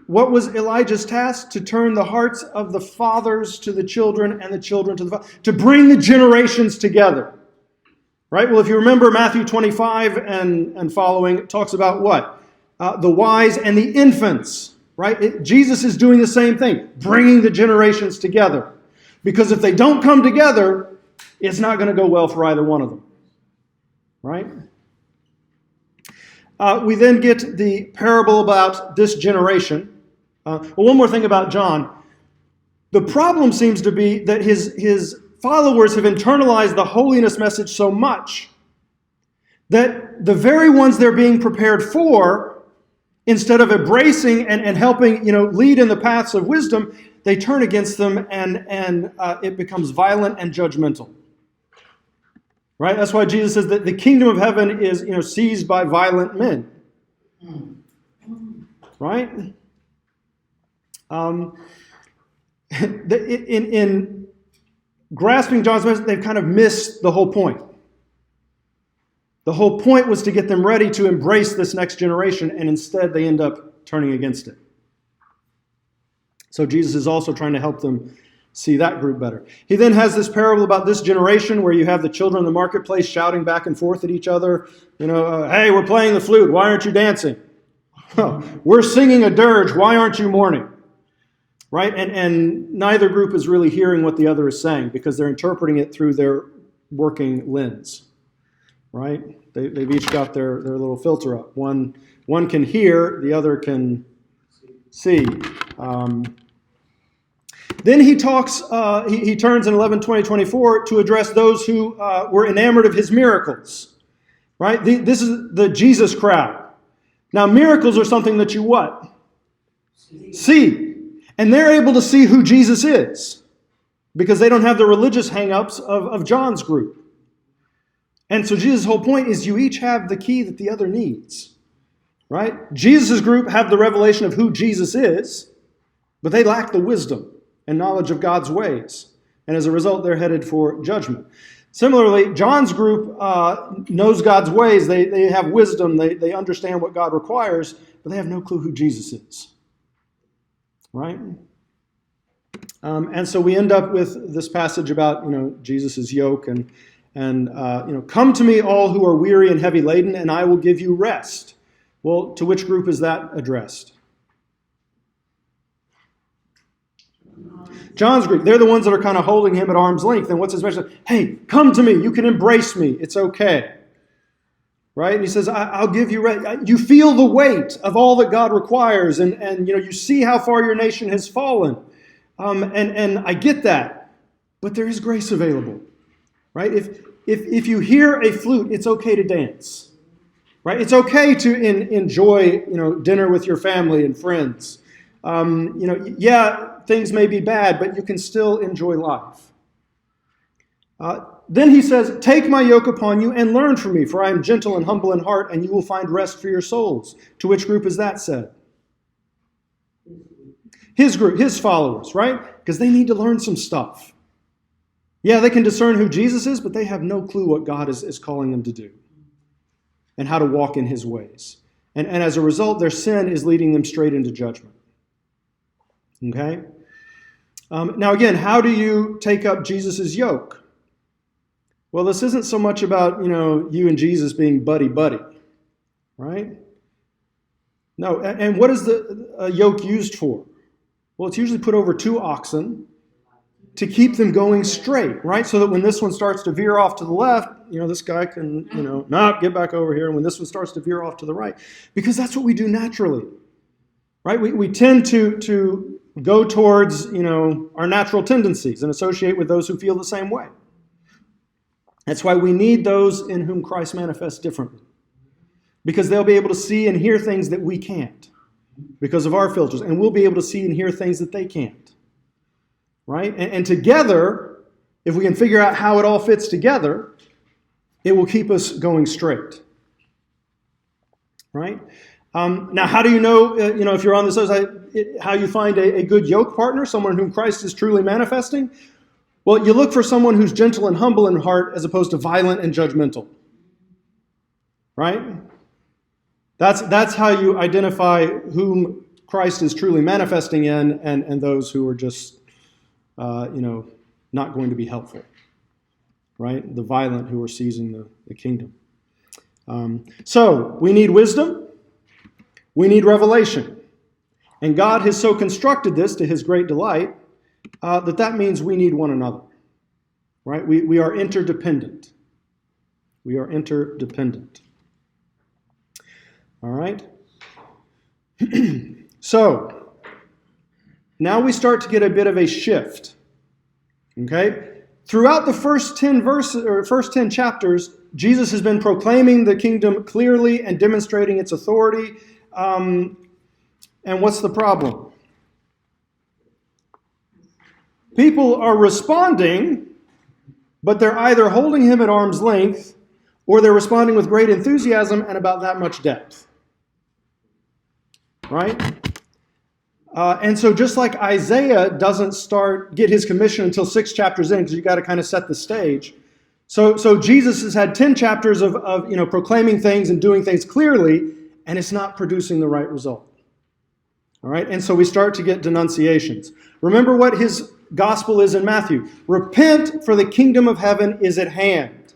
what was Elijah's task? To turn the hearts of the fathers to the children and the children to the fathers. To bring the generations together. Right? Well, if you remember Matthew 25 and following, it talks about what? The wise and the infants. Right? Jesus is doing the same thing. Bringing the generations together. Because if they don't come together, it's not going to go well for either one of them. Right? We then get the parable about this generation. One more thing about John. The problem seems to be that his followers have internalized the holiness message so much that the very ones they're being prepared for, instead of embracing and helping lead in the paths of wisdom, they turn against them and it becomes violent and judgmental. Right? That's why Jesus says that the kingdom of heaven is seized by violent men. Right? In grasping John's message, they've kind of missed the whole point. The whole point was to get them ready to embrace this next generation, and instead they end up turning against it. So Jesus is also trying to help them see that group better. He then has this parable about this generation where you have the children in the marketplace shouting back and forth at each other. Hey, we're playing the flute. Why aren't you dancing? We're singing a dirge. Why aren't you mourning? right? And neither group is really hearing what the other is saying because they're interpreting it through their working lens, right? They've each got their little filter up. One can hear, the other can see. Then he talks, he turns in 11, 20, 24 to address those who were enamored of his miracles, right? This is the Jesus crowd. Now, miracles are something that you what? See. And they're able to see who Jesus is because they don't have the religious hang-ups of John's group. And so Jesus' whole point is you each have the key that the other needs, right? Jesus' group have the revelation of who Jesus is, but they lack the wisdom and knowledge of God's ways. And as a result, they're headed for judgment. Similarly, John's group knows God's ways. They have wisdom. They understand what God requires, but they have no clue who Jesus is. Right? And so we end up with this passage about, Jesus' yoke and come to me all who are weary and heavy laden, and I will give you rest. Well, to which group is that addressed? John's group. They're the ones that are kind of holding him at arm's length. And what's his message? Hey, come to me. You can embrace me. It's okay. Right? And he says, I'll give you rest. You feel the weight of all that God requires. And you see how far your nation has fallen. And I get that. But there is grace available. Right? If you hear a flute, it's okay to dance. Right? It's okay to enjoy, dinner with your family and friends. Things may be bad, but you can still enjoy life. Then he says, take my yoke upon you and learn from me, for I am gentle and humble in heart, and you will find rest for your souls. To which group is that said? His group, his followers, right? Because they need to learn some stuff. Yeah, they can discern who Jesus is, but they have no clue what God is calling them to do and how to walk in his ways. And as a result, their sin is leading them straight into judgment. Okay? Now again, how do you take up Jesus' yoke? Well, this isn't so much about, you and Jesus being buddy-buddy, right? No, and what is the yoke used for? Well, it's usually put over 2 oxen to keep them going straight, right? So that when this one starts to veer off to the left, this guy can, get back over here. And when this one starts to veer off to the right, because that's what we do naturally, right? We tend to go towards, our natural tendencies and associate with those who feel the same way. That's why we need those in whom Christ manifests differently. Because they'll be able to see and hear things that we can't because of our filters. And we'll be able to see and hear things that they can't. Right? And together, if we can figure out how it all fits together, it will keep us going straight. Right? Now, how do you know, if you're on this other side, how you find a good yoke partner, someone whom Christ is truly manifesting? Well, you look for someone who's gentle and humble in heart as opposed to violent and judgmental. Right? That's how you identify whom Christ is truly manifesting in and those who are just, not going to be helpful. Right? The violent who are seizing the kingdom. So, we need wisdom. We need revelation. And God has so constructed this to his great delight that means we need one another. Right? We are interdependent. We are interdependent. All right? So, now we start to get a bit of a shift. Okay? Throughout the first 10 chapters, Jesus has been proclaiming the kingdom clearly and demonstrating its authority. And what's the problem? People are responding, but they're either holding him at arm's length or they're responding with great enthusiasm and about that much depth. Right? And so just like Isaiah doesn't get his commission until 6 chapters in, because you got to kind of set the stage. So Jesus has had 10 chapters of proclaiming things and doing things clearly, and it's not producing the right result. All right? And so we start to get denunciations. Remember what his gospel is in Matthew. Repent, for the kingdom of heaven is at hand.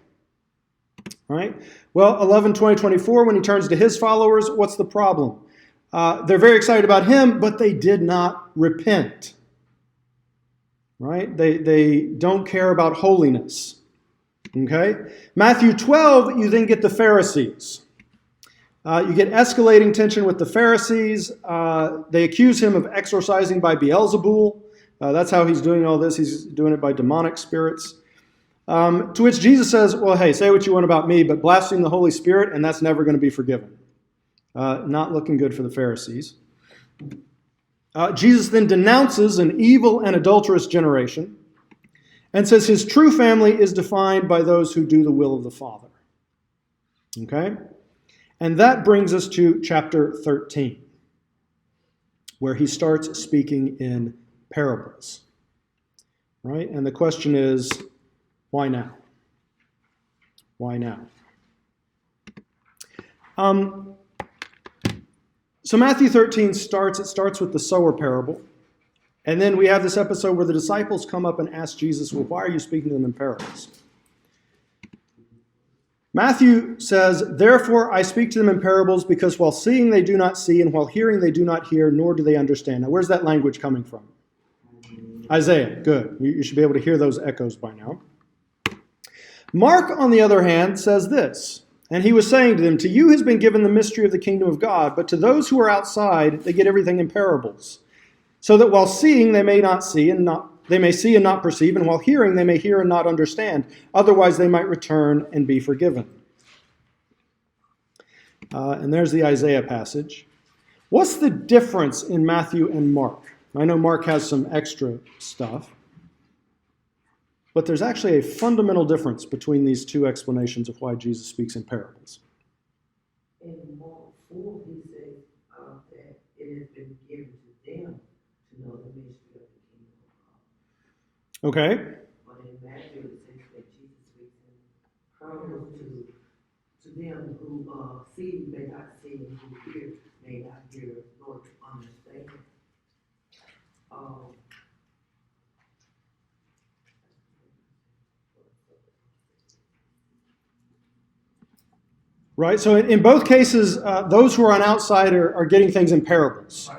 All right? Well, 11, 20, 24, when he turns to his followers, what's the problem? They're very excited about him, but they did not repent. right? They don't care about holiness. Okay? Matthew 12, you then get the Pharisees. You get escalating tension with the Pharisees. They accuse him of exorcising by Beelzebul. That's how he's doing all this. He's doing it by demonic spirits. To which Jesus says, well, hey, say what you want about me, but blaspheme the Holy Spirit, and that's never going to be forgiven. Not looking good for the Pharisees. Jesus then denounces an evil and adulterous generation and says his true family is defined by those who do the will of the Father. Okay? And that brings us to chapter 13, where he starts speaking in parables. Right? And the question is, why now? Why now? So Matthew 13 starts with the sower parable. And then we have this episode where the disciples come up and ask Jesus, well, why are you speaking to them in parables? Matthew says, therefore I speak to them in parables because while seeing they do not see and while hearing they do not hear, nor do they understand. Now where's that language coming from? Isaiah, good. You should be able to hear those echoes by now. Mark, on the other hand, says this, and he was saying to them, to you has been given the mystery of the kingdom of God, but to those who are outside, they get everything in parables, so that while seeing they may not see and they may see and not perceive, and while hearing they may hear and not understand. Otherwise they might return and be forgiven. And there's the Isaiah passage. What's the difference in Matthew and Mark? I know Mark has some extra stuff, but there's actually a fundamental difference between these two explanations of why Jesus speaks in parables. In Mark 4, he says that it has been given to them to know the mystery of the kingdom of God. Okay. But in Matthew, it says that Jesus speaks in parables to them who see may not see, and who hear may not hear, nor understand. Right? So in both cases, those who are on outside are getting things in parables.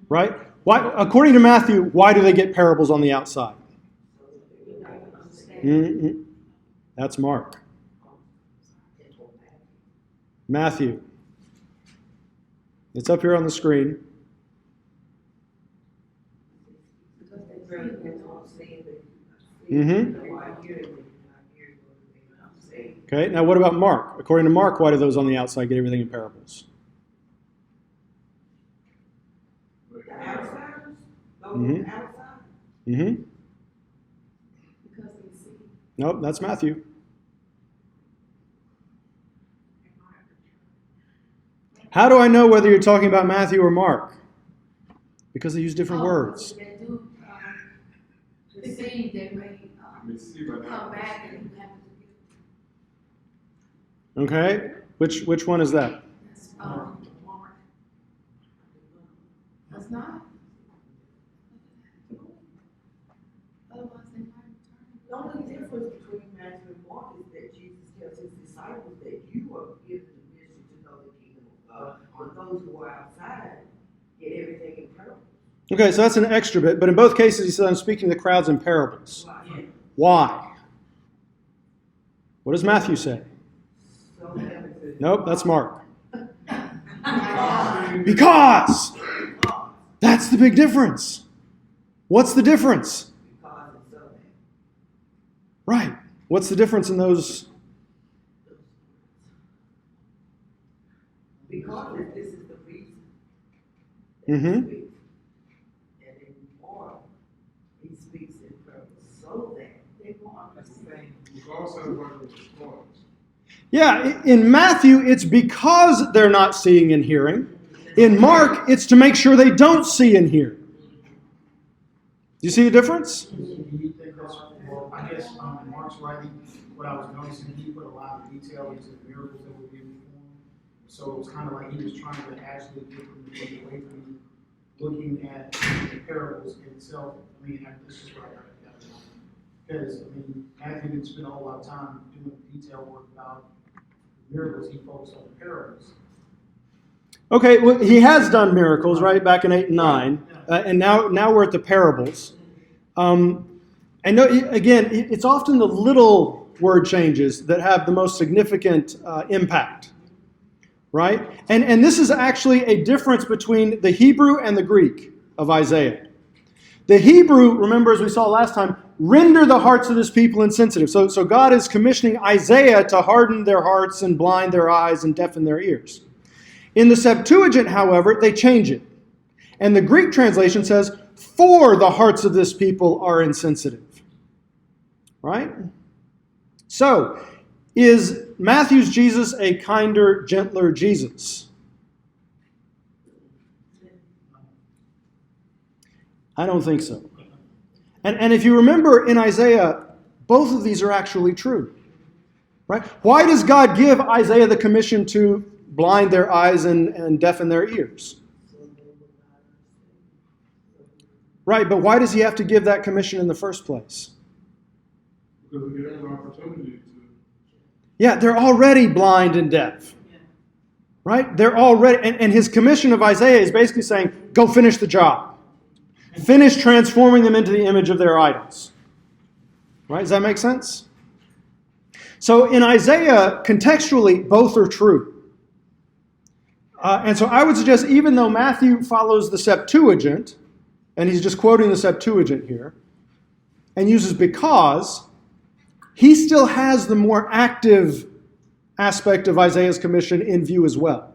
Right? Why, according to Matthew, why do they get parables on the outside? Mm-hmm. That's Mark. Matthew. It's up here on the screen. Mm-hmm. Okay, now what about Mark? According to Mark, why do those on the outside get everything in parables? The outsiders? Those Mhm. outside? Mm-hmm. Because they see. Nope, that's Matthew. How do I know whether you're talking about Matthew or Mark? Because they use different words. They do, the seed, they may come back and have to Okay, which one is that? Mark. That's not. Otherwise, they might return. The only difference between Matthew and Mark is that Jesus tells his disciples that you are given the mission to know the kingdom of God. But those who are outside get everything in parables. Okay, so that's an extra bit, but in both cases he says I'm speaking to the crowds in parables. Why? What does Matthew say? Nope, that's Mark. Because! That's the big difference. What's the difference? Right. What's the difference in those? Because this is the reason. Mm-hmm. And in Mark, he speaks in parables so that they will understand. Because of what was response. Yeah, in Matthew, it's because they're not seeing and hearing. In Mark, it's to make sure they don't see and hear. Do you see the difference? Do you think that's, well, I guess in Mark's writing, what I was noticing, he put a lot of detail into the miracles that were being performed. So it was kind of like he was trying to actually get them to get away from looking at the parables in itself. I mean, this is what I got it down. Because, I mean, Matthew didn't spend a whole lot of time doing detail work about miracles. He focused on the parables. Okay, well, he has done miracles, right, back in 8 and 9. And now we're at the parables. And no, again, it's often the little word changes that have the most significant impact, right? And this is actually a difference between the Hebrew and the Greek of Isaiah. The Hebrew, remember as we saw last time, render the hearts of this people insensitive. So God is commissioning Isaiah to harden their hearts and blind their eyes and deafen their ears. In the Septuagint, however, they change it. And the Greek translation says, for the hearts of this people are insensitive. Right? So, is Matthew's Jesus a kinder, gentler Jesus? I don't think so. And if you remember in Isaiah, both of these are actually true. Right? Why does God give Isaiah the commission to blind their eyes and deafen their ears? Right, but why does he have to give that commission in the first place? Because we get an opportunity to. Yeah, they're already blind and deaf. Right? They're already, and his commission of Isaiah is basically saying, go finish the job. Finish transforming them into the image of their idols. Right? Does that make sense? So in Isaiah, contextually, both are true. And so I would suggest, even though Matthew follows the Septuagint, and he's just quoting the Septuagint here, and uses because, he still has the more active aspect of Isaiah's commission in view as well.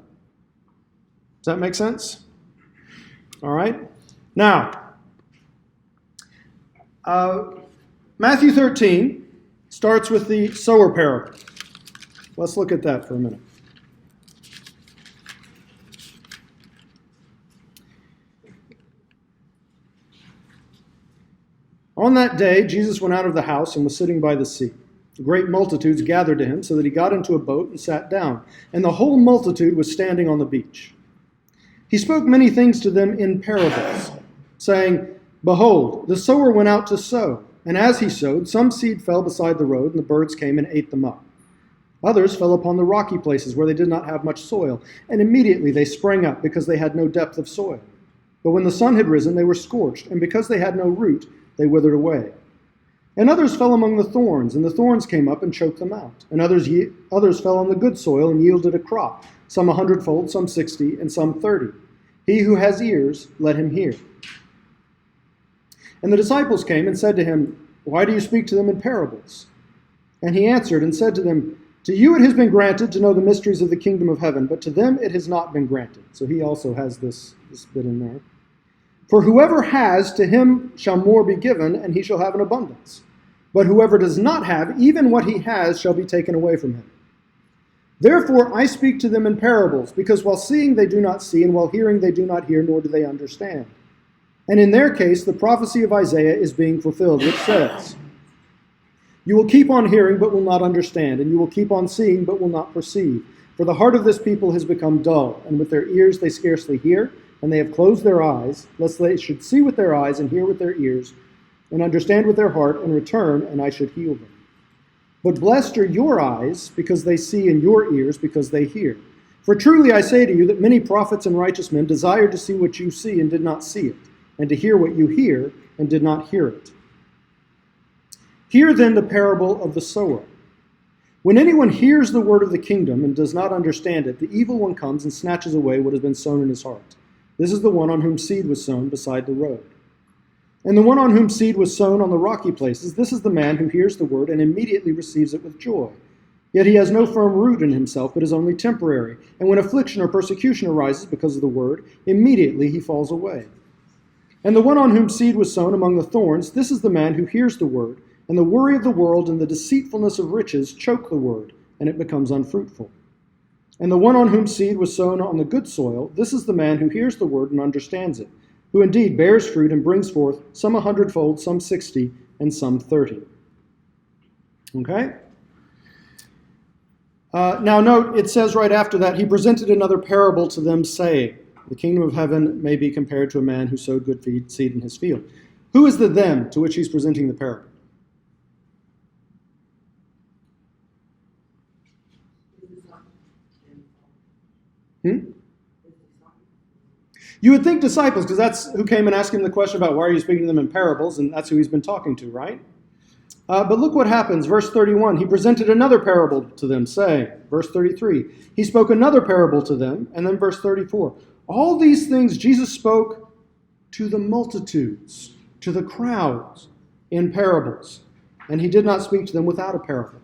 Does that make sense? All right. Now, Matthew 13 starts with the sower parable. Let's look at that for a minute. On that day, Jesus went out of the house and was sitting by the sea. Great multitudes gathered to him, so that he got into a boat and sat down, and the whole multitude was standing on the beach. He spoke many things to them in parables, saying, Behold, the sower went out to sow, and as he sowed, some seed fell beside the road, and the birds came and ate them up. Others fell upon the rocky places where they did not have much soil, and immediately they sprang up because they had no depth of soil. But when the sun had risen, they were scorched, and because they had no root, they withered away. And others fell among the thorns, and the thorns came up and choked them out. And others fell on the good soil and yielded a crop, some 100-fold, some 60, and some 30. He who has ears, let him hear. And the disciples came and said to him, Why do you speak to them in parables? And he answered and said to them, To you it has been granted to know the mysteries of the kingdom of heaven, but to them it has not been granted. So he also has this bit in there. For whoever has, to him shall more be given, and he shall have an abundance. But whoever does not have, even what he has shall be taken away from him. Therefore I speak to them in parables, because while seeing they do not see, and while hearing they do not hear, nor do they understand. And in their case, the prophecy of Isaiah is being fulfilled, which says, You will keep on hearing, but will not understand, and you will keep on seeing, but will not perceive. For the heart of this people has become dull, and with their ears they scarcely hear, and they have closed their eyes, lest they should see with their eyes and hear with their ears, and understand with their heart, and return, and I should heal them. But blessed are your eyes, because they see, and your ears, because they hear. For truly I say to you that many prophets and righteous men desired to see what you see and did not see it, and to hear what you hear and did not hear it. Hear then the parable of the sower. When anyone hears the word of the kingdom and does not understand it, the evil one comes and snatches away what has been sown in his heart. This is the one on whom seed was sown beside the road. And the one on whom seed was sown on the rocky places, this is the man who hears the word and immediately receives it with joy. Yet he has no firm root in himself, but is only temporary. And when affliction or persecution arises because of the word, immediately he falls away. And the one on whom seed was sown among the thorns, this is the man who hears the word, and the worry of the world and the deceitfulness of riches choke the word, and it becomes unfruitful. And the one on whom seed was sown on the good soil, this is the man who hears the word and understands it, who indeed bears fruit and brings forth some 100-fold, some 60, and some 30. Okay? Now note, it says right after that, he presented another parable to them, saying, The kingdom of heaven may be compared to a man who sowed good seed in his field. Who is the them to which he's presenting the parable? You would think disciples, because that's who came and asked him the question about why are you speaking to them in parables, and that's who he's been talking to, right? But look what happens. Verse 31, he presented another parable to them, saying, verse 33, he spoke another parable to them, and then verse 34. All these things Jesus spoke to the multitudes, to the crowds, in parables, and he did not speak to them without a parable.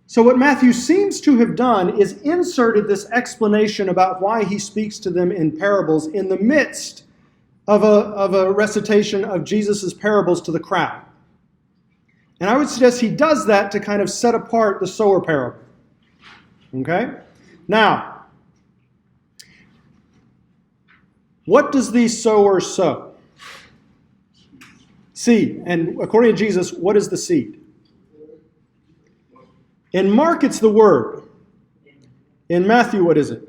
So what Matthew seems to have done is inserted this explanation about why he speaks to them in parables in the midst of a recitation of Jesus' parables to the crowd. And I would suggest he does that to kind of set apart the sower parable. Okay? Now, what does the sower sow? Seed. And according to Jesus, what is the seed? In Mark, it's the word. In Matthew, what is it?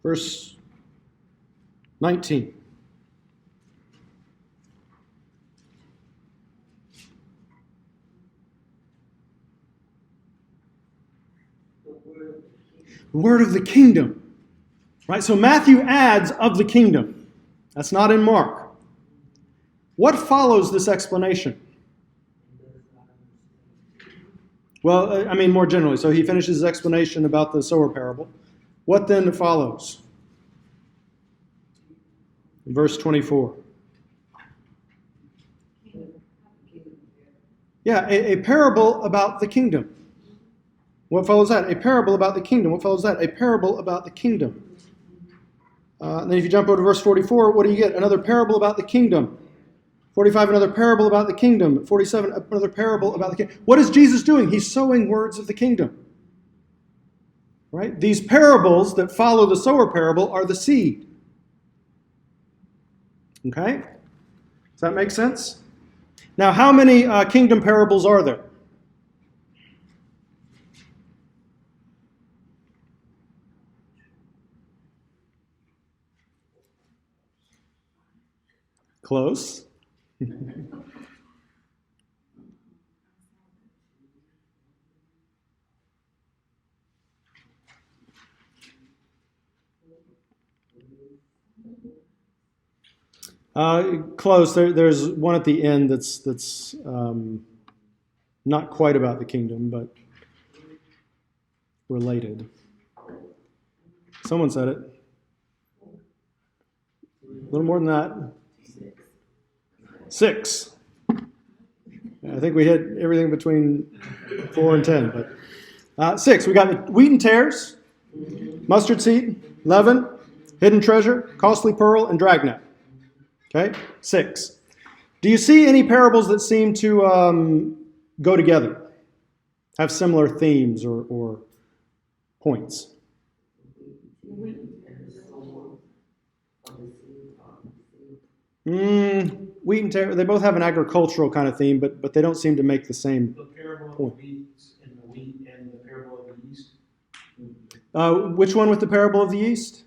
Verse 19. The word of the kingdom. Right? So Matthew adds of the kingdom. That's not in Mark. What follows this explanation? Well, I mean more generally. So he finishes his explanation about the sower parable. What then follows? Verse 24. Yeah, a parable about the kingdom. What follows that? A parable about the kingdom. What follows that? A parable about the kingdom. And then if you jump over to verse 44, what do you get? Another parable about the kingdom. 45, another parable about the kingdom. 47, another parable about the kingdom. What is Jesus doing? He's sowing words of the kingdom. Right? These parables that follow the sower parable are the seed. Okay? Does that make sense? Now, how many kingdom parables are there? Close. Close. There's one at the end that's not quite about the kingdom, but related. Someone said it. A little more than that. 6. I think we hit everything between 4 and 10. But 6. We got the wheat and tares, mustard seed, leaven, hidden treasure, costly pearl, and dragnet. Okay, 6. Do you see any parables that seem to go together, have similar themes or points? Wheat and tare, they both have an agricultural kind of theme, but they don't seem to make the same The parable of point. the weeds and the wheat and the parable of the yeast. Which one with the parable of the yeast?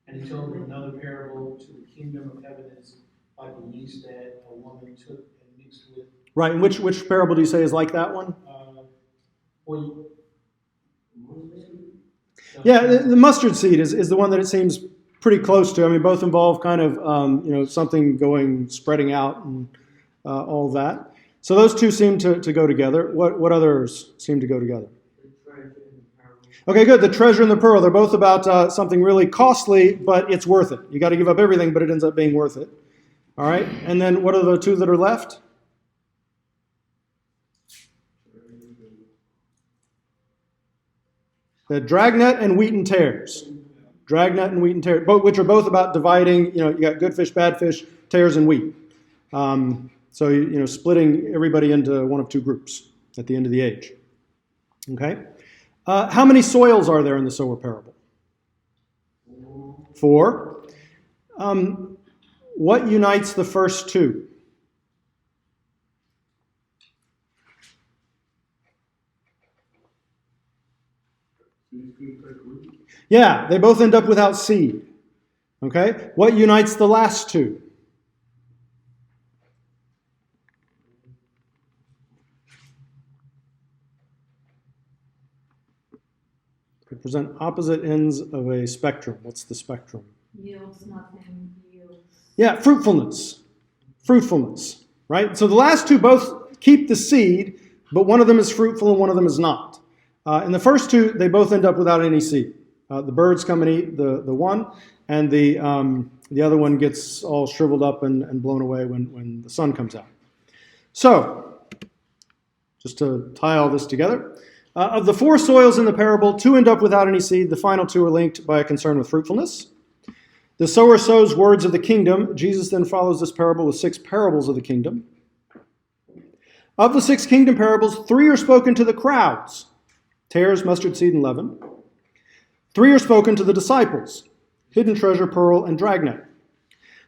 And he told another parable to the kingdom of heaven is like a yeast that a woman took and mixed with. Right, and which parable do you say is like that one? Yeah, the mustard seed is the one that it seems pretty close to. I mean, both involve kind of something spreading out and all of that. So those two seem to go together. What others seem to go together? Okay, good. The treasure and the pearl. They're both about something really costly, but it's worth it. You got to give up everything, but it ends up being worth it. All right. And then what are the two that are left? The dragnet and wheat and tares. Dragnet and wheat and tares, which are both about dividing. You got good fish, bad fish, tares and wheat. So splitting everybody into one of two groups at the end of the age. Okay. How many soils are there in the sower parable? 4. What unites the first two? Yeah, they both end up without seed. Okay? What unites the last two? represent opposite ends of a spectrum. What's the spectrum? Yields nothing, yields. Yeah, fruitfulness. Fruitfulness, right? So the last two both keep the seed, but one of them is fruitful and one of them is not. In the first two, they both end up without any seed. The birds come and eat the one, and the other one gets all shriveled up and blown away when the sun comes out. So, just to tie all this together, of the 4 soils in the parable, 2 end up without any seed. The final 2 are linked by a concern with fruitfulness. The sower sows words of the kingdom. Jesus then follows this parable with 6 parables of the kingdom. Of the 6 kingdom parables, 3 are spoken to the crowds: tares, mustard seed, and leaven. 3 are spoken to the disciples: hidden treasure, pearl, and dragnet.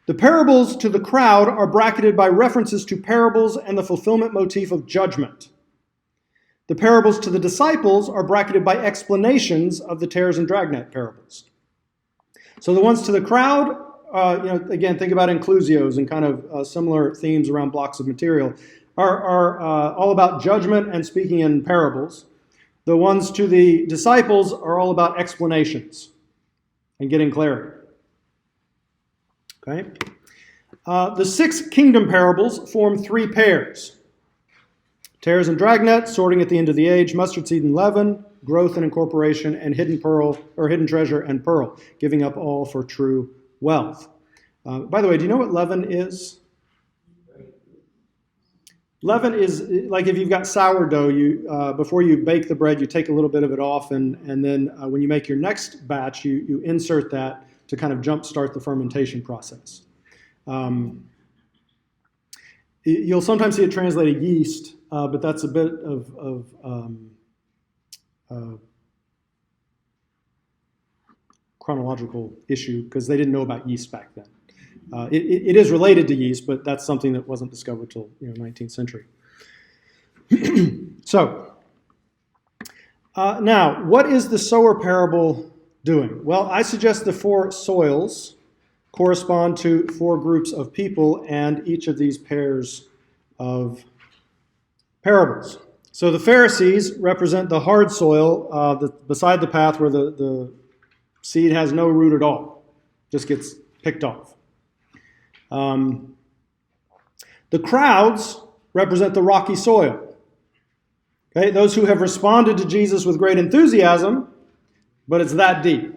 The parables to the crowd are bracketed by references to parables and the fulfillment motif of judgment. The parables to the disciples are bracketed by explanations of the tares and dragnet parables. So the ones to the crowd, again, think about inclusios and kind of similar themes around blocks of material, are all about judgment and speaking in parables. The ones to the disciples are all about explanations and getting clarity. Okay? The 6 kingdom parables form 3 pairs: tares and dragnet, sorting at the end of the age; mustard seed and leaven, growth and incorporation; and hidden treasure and pearl, giving up all for true wealth. By the way, do you know what leaven is? Leaven is like if you've got sourdough, before you bake the bread, you take a little bit of it off, and then when you make your next batch, you insert that to kind of jumpstart the fermentation process. You'll sometimes see it translated yeast, but that's a bit of chronological issue because they didn't know about yeast back then. It is related to yeast, but that's something that wasn't discovered till 19th century. So, now, what is the sower parable doing? Well, I suggest the 4 soils correspond to 4 groups of people and each of these pairs of parables. So the Pharisees represent the hard soil beside the path where the seed has no root at all, just gets picked off. The crowds represent the rocky soil. Okay, those who have responded to Jesus with great enthusiasm, but it's that deep,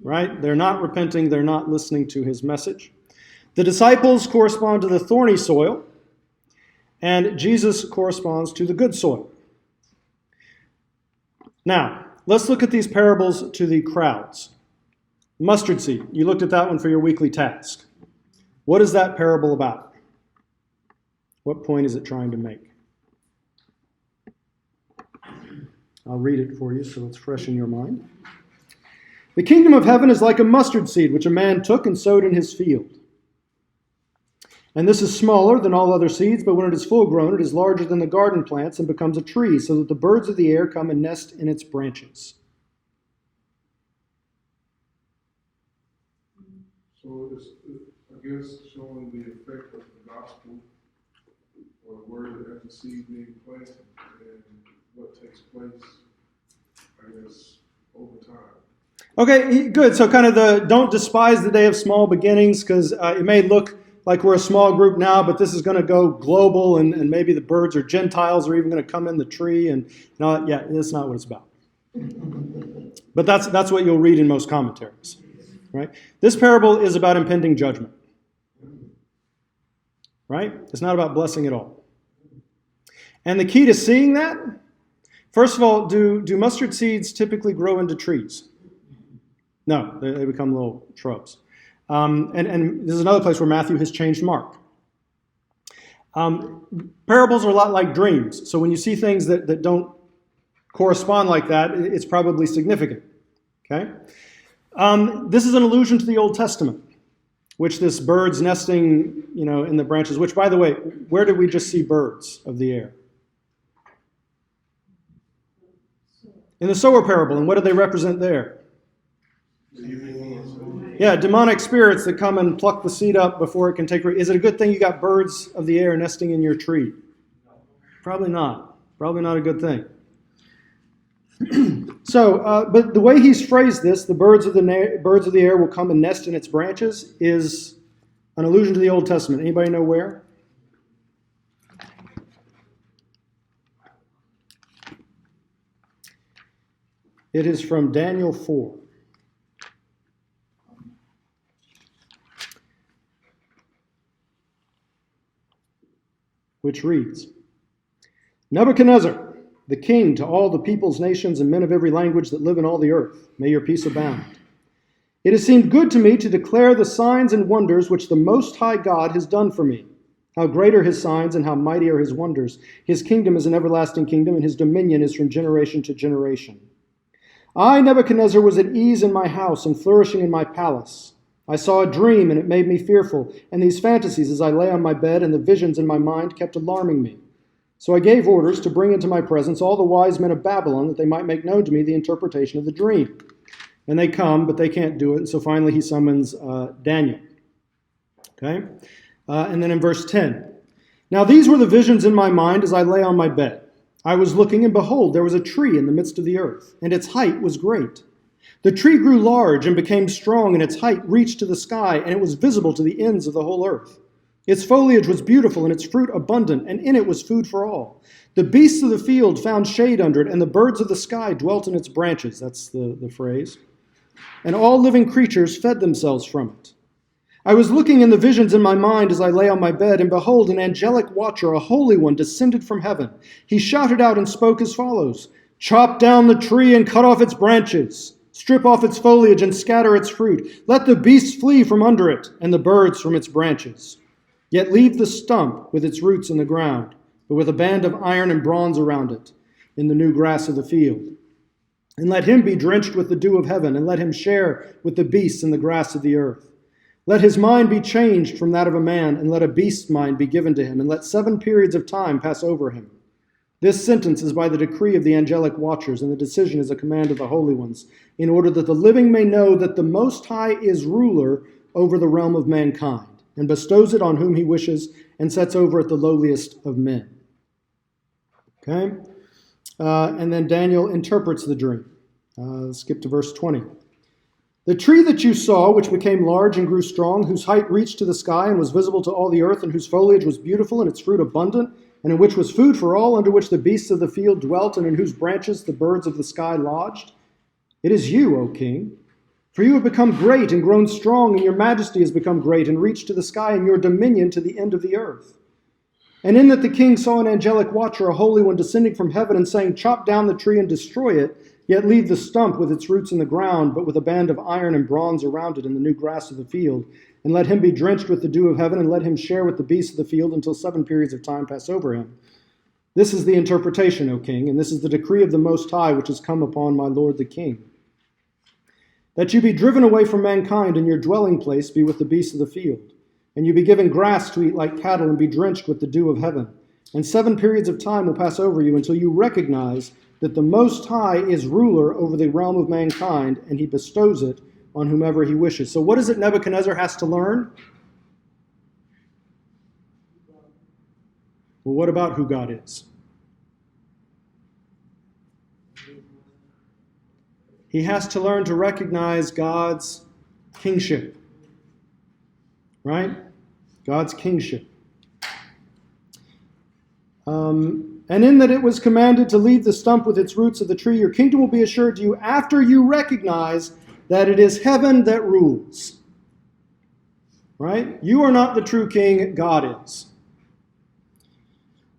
right? They're not repenting, they're not listening to his message. The disciples correspond to the thorny soil, and Jesus corresponds to the good soil. Now, let's look at these parables to the crowds. Mustard seed, you looked at that one for your weekly task. What is that parable about? What point is it trying to make? I'll read it for you so it's fresh in your mind. The kingdom of heaven is like a mustard seed, which a man took and sowed in his field. And this is smaller than all other seeds, but when it is full grown, it is larger than the garden plants and becomes a tree, so that the birds of the air come and nest in its branches. So it's, I guess, showing the effect of the gospel or the word as the seed being planted and what takes place, I guess, over time. Okay, good. So kind of don't despise the day of small beginnings, because it may look like we're a small group now, but this is going to go global, and maybe the birds or Gentiles are even going to come in the tree, and yeah, that's not what it's about. But that's what you'll read in most commentaries, right? This parable is about impending judgment, right? It's not about blessing at all. And the key to seeing that, first of all, do mustard seeds typically grow into trees? No, they become little shrubs. And this is another place where Matthew has changed Mark. Parables are a lot like dreams. So when you see things that don't correspond like that, it's probably significant. Okay? This is an allusion to the Old Testament, which this birds nesting, in the branches, which, by the way, where did we just see birds of the air? In the sower parable. And what do they represent there? Yeah, demonic spirits that come and pluck the seed up before it can take root. Is it a good thing you got birds of the air nesting in your tree? Probably not. Probably not a good thing. So, but the way he's phrased this, the birds of the air will come and nest in its branches, is an allusion to the Old Testament. Anybody know where? It is from Daniel 4. Which reads, Nebuchadnezzar, the king, to all the peoples, nations, and men of every language that live in all the earth, may your peace abound. It has seemed good to me to declare the signs and wonders which the Most High God has done for me. How great are his signs and how mighty are his wonders. His kingdom is an everlasting kingdom, and his dominion is from generation to generation. I, Nebuchadnezzar, was at ease in my house and flourishing in my palace. I saw a dream, and it made me fearful, and these fantasies as I lay on my bed and the visions in my mind kept alarming me. So I gave orders to bring into my presence all the wise men of Babylon, that they might make known to me the interpretation of the dream. And they come, but they can't do it, and so finally he summons Daniel. Okay? And then in verse 10, Now these were the visions in my mind as I lay on my bed. I was looking, and behold, there was a tree in the midst of the earth, and its height was great. The tree grew large and became strong, and its height reached to the sky, and it was visible to the ends of the whole earth. Its foliage was beautiful, and its fruit abundant, and in it was food for all. The beasts of the field found shade under it, and the birds of the sky dwelt in its branches. That's the phrase. And all living creatures fed themselves from it. I was looking in the visions in my mind as I lay on my bed, and behold, an angelic watcher, a holy one, descended from heaven. He shouted out and spoke as follows, Chop down the tree and cut off its branches. Strip off its foliage and scatter its fruit. Let the beasts flee from under it, and the birds from its branches. Yet leave the stump with its roots in the ground, but with a band of iron and bronze around it, in the new grass of the field. And let him be drenched with the dew of heaven, and let him share with the beasts in the grass of the earth. Let his mind be changed from that of a man, and let a beast's mind be given to him, and let 7 periods of time pass over him. This sentence is by the decree of the angelic watchers, and the decision is a command of the holy ones, in order that the living may know that the Most High is ruler over the realm of mankind, and bestows it on whom he wishes, and sets over it the lowliest of men. Okay? And then Daniel interprets the dream. Skip to verse 20. The tree that you saw, which became large and grew strong, whose height reached to the sky and was visible to all the earth, and whose foliage was beautiful and its fruit abundant, and in which was food for all, under which the beasts of the field dwelt, and in whose branches the birds of the sky lodged, it is you, O king. For you have become great and grown strong, and your majesty has become great and reached to the sky, and your dominion to the end of the earth. And in that the king saw an angelic watcher, a holy one, descending from heaven and saying, Chop down the tree and destroy it, yet leave the stump with its roots in the ground, but with a band of iron and bronze around it in the new grass of the field. And let him be drenched with the dew of heaven, and let him share with the beasts of the field until 7 periods of time pass over him. This is the interpretation, O king, and this is the decree of the Most High, which has come upon my lord the king. That you be driven away from mankind, and your dwelling place be with the beasts of the field. And you be given grass to eat like cattle, and be drenched with the dew of heaven. And 7 periods of time will pass over you until you recognize that the Most High is ruler over the realm of mankind, and he bestows it on whomever he wishes. So what is it Nebuchadnezzar has to learn? Well, what about who God is? He has to learn to recognize God's kingship. Right? God's kingship. And in that it was commanded to leave the stump with its roots of the tree, your kingdom will be assured to you after you recognize that it is heaven that rules. Right? You are not the true king, God is.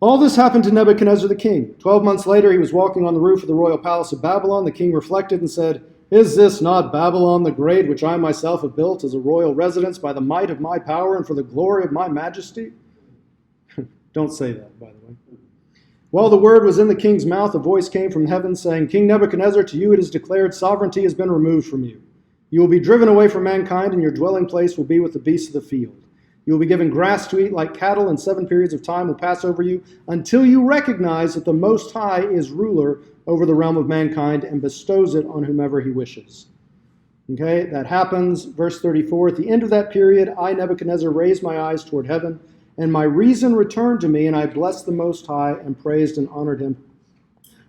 All this happened to Nebuchadnezzar the king. 12 months later, he was walking on the roof of the royal palace of Babylon. The king reflected and said, Is this not Babylon the great, which I myself have built as a royal residence by the might of my power and for the glory of my majesty? Don't say that, by the way. While the word was in the king's mouth, a voice came from heaven saying, King Nebuchadnezzar, to you it is declared, sovereignty has been removed from you. You will be driven away from mankind, and your dwelling place will be with the beasts of the field. You will be given grass to eat like cattle, and 7 periods of time will pass over you until you recognize that the Most High is ruler over the realm of mankind and bestows it on whomever he wishes. Okay, that happens. Verse 34, at the end of that period, I, Nebuchadnezzar, raised my eyes toward heaven, and my reason returned to me, and I blessed the Most High and praised and honored him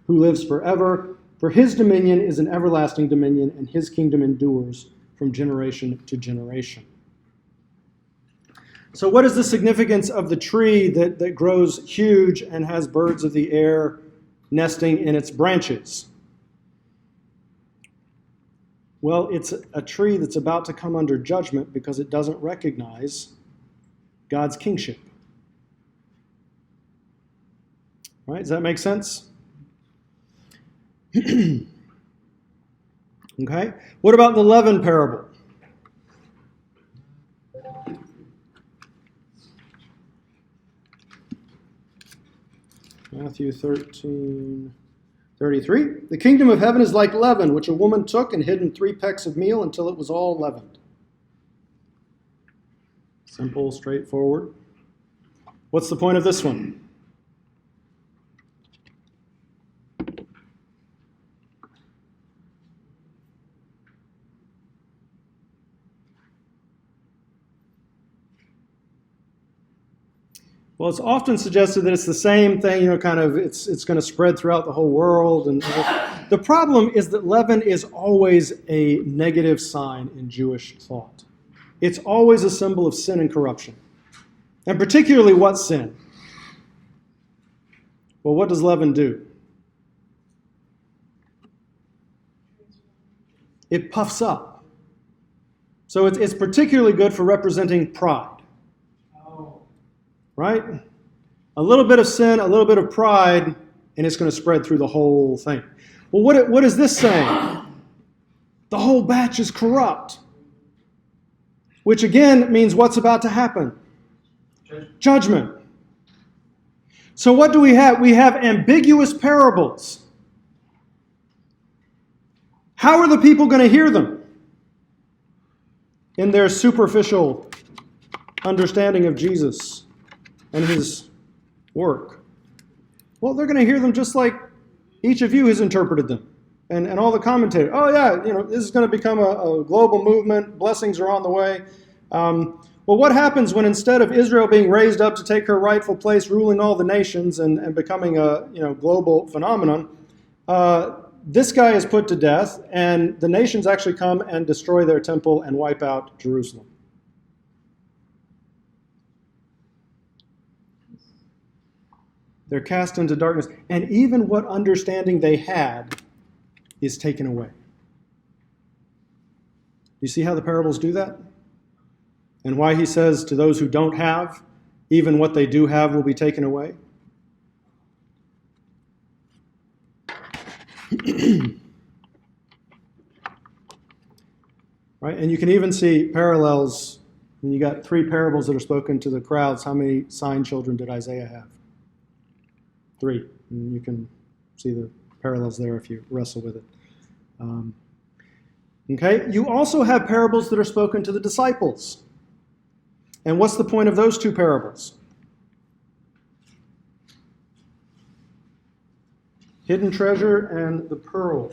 who lives forever. For his dominion is an everlasting dominion, and his kingdom endures from generation to generation. So what is the significance of the tree that grows huge and has birds of the air nesting in its branches? Well, it's a tree that's about to come under judgment because it doesn't recognize God's kingship. Right? Does that make sense? Okay. What about the leaven parable? Matthew 13:33. The kingdom of heaven is like leaven, which a woman took and hid in 3 pecks of meal until it was all leavened. Simple, straightforward. What's the point of this one? Well, it's often suggested that it's the same thing, it's going to spread throughout the whole world. And the problem is that leaven is always a negative sign in Jewish thought. It's always a symbol of sin and corruption. And particularly what sin? Well, what does leaven do? It puffs up. So it's particularly good for representing pride. Right? A little bit of sin, a little bit of pride, and it's going to spread through the whole thing. Well, what is this saying? The whole batch is corrupt. Which again means what's about to happen? Judgment. So what do we have? We have ambiguous parables. How are the people going to hear them? In their superficial understanding of Jesus and his work. Well, they're going to hear them just like each of you has interpreted them. And all the commentators. Oh yeah, this is going to become a global movement. Blessings are on the way. Well, what happens when instead of Israel being raised up to take her rightful place, ruling all the nations and becoming a global phenomenon, this guy is put to death, and the nations actually come and destroy their temple and wipe out Jerusalem? They're cast into darkness. And even what understanding they had is taken away. You see how the parables do that? And why he says to those who don't have, even what they do have will be taken away? Right? And you can even see parallels when you got 3 parables that are spoken to the crowds. How many sign children did Isaiah have? 3. And you can see the parallels there if you wrestle with it. Okay, you also have parables that are spoken to the disciples. And what's the point of those 2 parables? Hidden treasure and the pearl.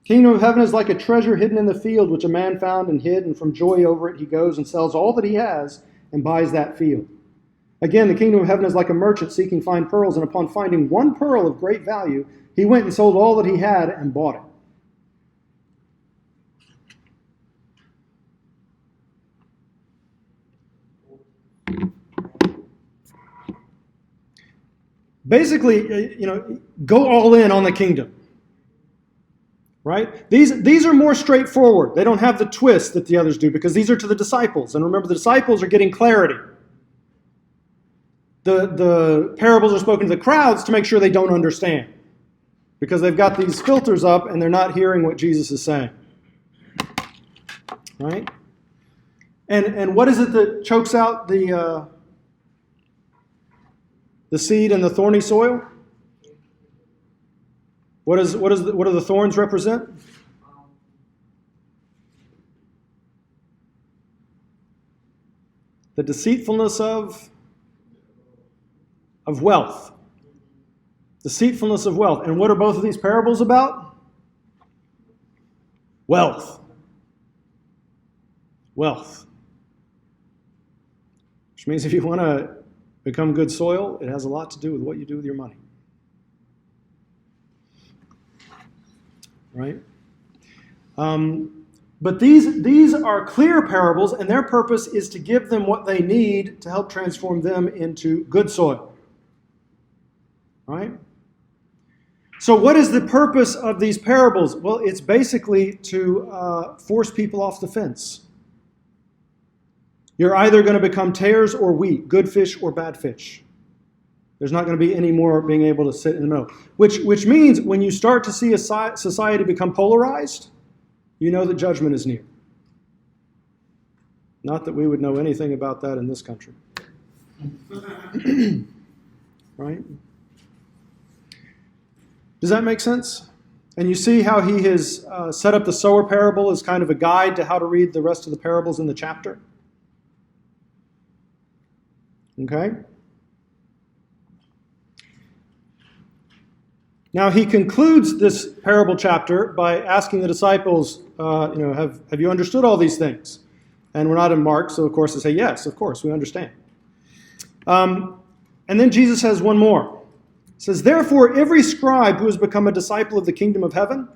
Kingdom of heaven is like a treasure hidden in the field, which a man found and hid, and from joy over it he goes and sells all that he has and buys that field. Again, the kingdom of heaven is like a merchant seeking fine pearls, and upon finding one pearl of great value, he went and sold all that he had and bought it. Basically, go all in on the kingdom. Right? These are more straightforward. They don't have the twist that the others do because these are to the disciples. And remember, the disciples are getting clarity. The parables are spoken to the crowds to make sure they don't understand. Because they've got these filters up and they're not hearing what Jesus is saying. Right? And what is it that chokes out the seed in the thorny soil? What do the thorns represent? The deceitfulness of wealth. Deceitfulness of wealth. And what are both of these parables about? Wealth. Wealth. Which means if you want to become good soil, it has a lot to do with what you do with your money. right? But these are clear parables, and their purpose is to give them what they need to help transform them into good soil, right? So what is the purpose of these parables? Well, it's basically to force people off the fence. You're either going to become tares or wheat, good fish or bad fish. There's not going to be any more being able to sit in the middle. Which means when you start to see a society become polarized, you know that judgment is near. Not that we would know anything about that in this country. Right? Does that make sense? And you see how he has set up the sower parable as kind of a guide to how to read the rest of the parables in the chapter? Okay? Now he concludes this parable chapter by asking the disciples, have you understood all these things? And we're not in Mark, so of course they say, yes, of course, we understand. And then Jesus has one more. He says, therefore, every scribe who has become a disciple of the kingdom of heaven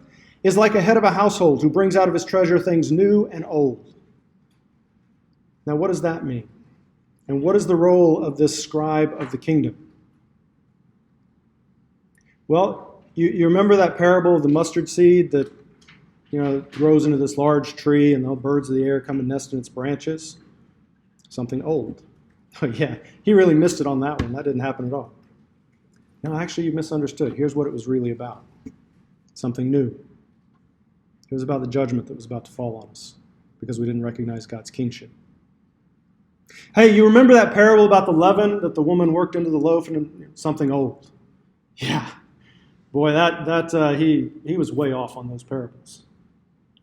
is like a head of a household who brings out of his treasure things new and old. Now, what does that mean? And what is the role of this scribe of the kingdom? Well, you remember that parable of the mustard seed that grows into this large tree and the birds of the air come and nest in its branches? Something old. Oh, yeah, he really missed it on that one. That didn't happen at all. No, actually, you misunderstood. Here's what it was really about. Something new. It was about the judgment that was about to fall on us because we didn't recognize God's kingship. Hey, you remember that parable about the leaven that the woman worked into the loaf and something old? Yeah. Boy, he was way off on those parables.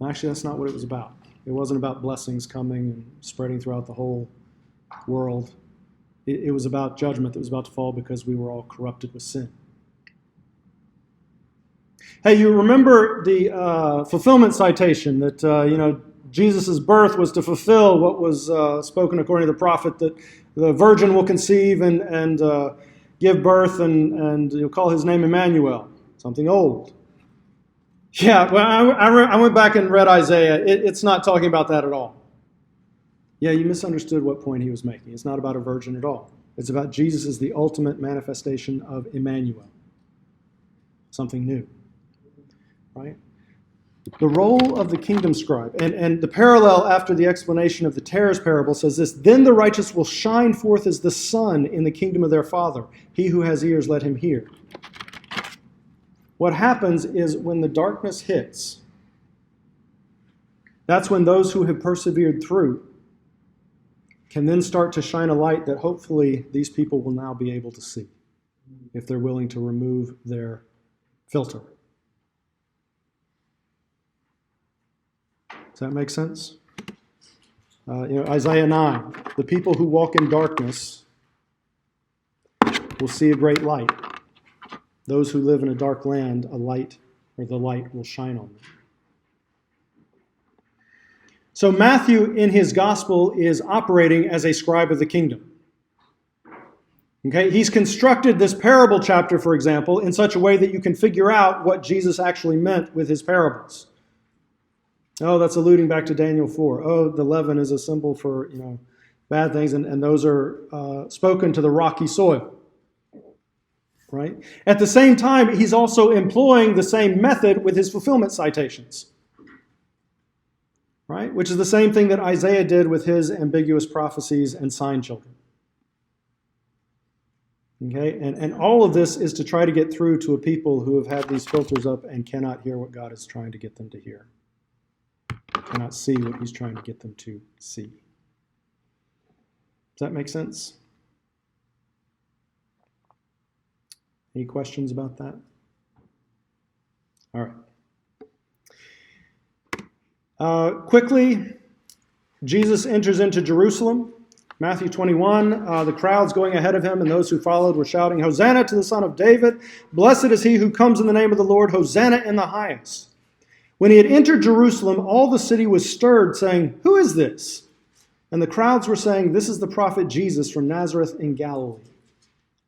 Actually, that's not what it was about. It wasn't about blessings coming and spreading throughout the whole world. It was about judgment that was about to fall because we were all corrupted with sin. Hey, you remember the fulfillment citation that, Jesus' birth was to fulfill what was spoken according to the prophet, that the virgin will conceive and give birth and you'll call his name Emmanuel, something old. Yeah, well, I went back and read Isaiah. It's not talking about that at all. Yeah, you misunderstood what point he was making. It's not about a virgin at all. It's about Jesus as the ultimate manifestation of Emmanuel. Something new. Right? The role of the kingdom scribe. And the parallel after the explanation of the tares parable says this, then the righteous will shine forth as the sun in the kingdom of their Father. He who has ears, let him hear. What happens is when the darkness hits, that's when those who have persevered through can then start to shine a light that hopefully these people will now be able to see if they're willing to remove their filter. Does that make sense? Isaiah 9, the people who walk in darkness will see a great light. Those who live in a dark land, the light will shine on them. So Matthew, in his gospel, is operating as a scribe of the kingdom. Okay, he's constructed this parable chapter, for example, in such a way that you can figure out what Jesus actually meant with his parables. Oh, that's alluding back to Daniel 4. Oh, the leaven is a symbol for bad things, and those are spoken to the rocky soil. Right? At the same time, he's also employing the same method with his fulfillment citations. Right? Which is the same thing that Isaiah did with his ambiguous prophecies and sign children. Okay? And all of this is to try to get through to a people who have had these filters up and cannot hear what God is trying to get them to hear. Cannot see what he's trying to get them to see. Does that make sense? Any questions about that? All right. Quickly, Jesus enters into Jerusalem. Matthew 21, the crowds going ahead of him and those who followed were shouting, Hosanna to the Son of David. Blessed is he who comes in the name of the Lord. Hosanna in the highest. When he had entered Jerusalem, all the city was stirred, saying, who is this? And the crowds were saying, this is the prophet Jesus from Nazareth in Galilee.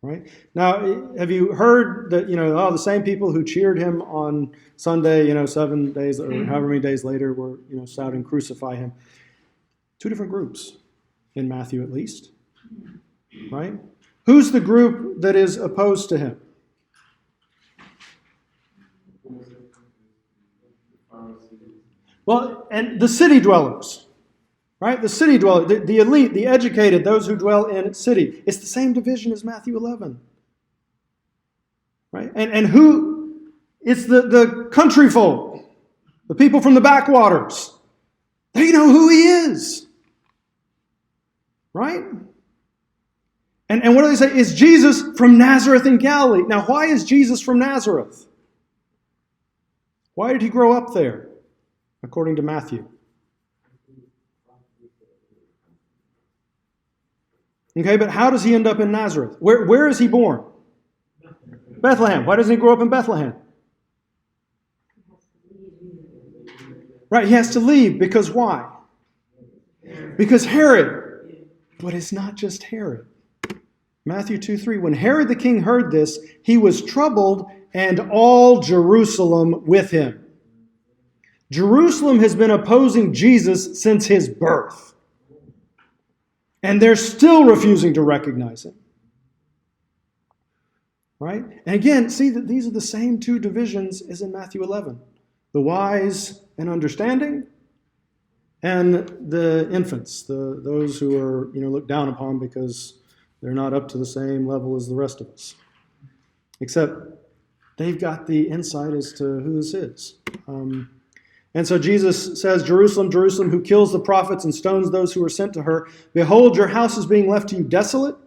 Right? Now, have you heard that, the same people who cheered him on Sunday, 7 days or however many days later were, shouting, crucify him. Two different groups in Matthew, at least. Right? Who's the group that is opposed to him? Well, and the city dwellers. Right? The city dwellers, the elite, the educated, those who dwell in city. It's the same division as Matthew 11. Right? And who? It's the country folk, the people from the backwaters. They know who he is. Right? And what do they say? Is Jesus from Nazareth in Galilee? Now, why is Jesus from Nazareth? Why did he grow up there, according to Matthew? Okay, but how does he end up in Nazareth? Where is he born? Bethlehem. Why doesn't he grow up in Bethlehem? Right, he has to leave. Because why? Because Herod. But it's not just Herod. Matthew 2:3. When Herod the king heard this, he was troubled, and all Jerusalem with him. Jerusalem has been opposing Jesus since his birth. And they're still refusing to recognize him. Right? And again, see that these are the same two divisions as in Matthew 11. The wise and understanding, and the infants, those who are looked down upon because they're not up to the same level as the rest of us. Except they've got the insight as to who this is. And so Jesus says, Jerusalem, Jerusalem, who kills the prophets and stones those who are sent to her, behold, your house is being left to you desolate.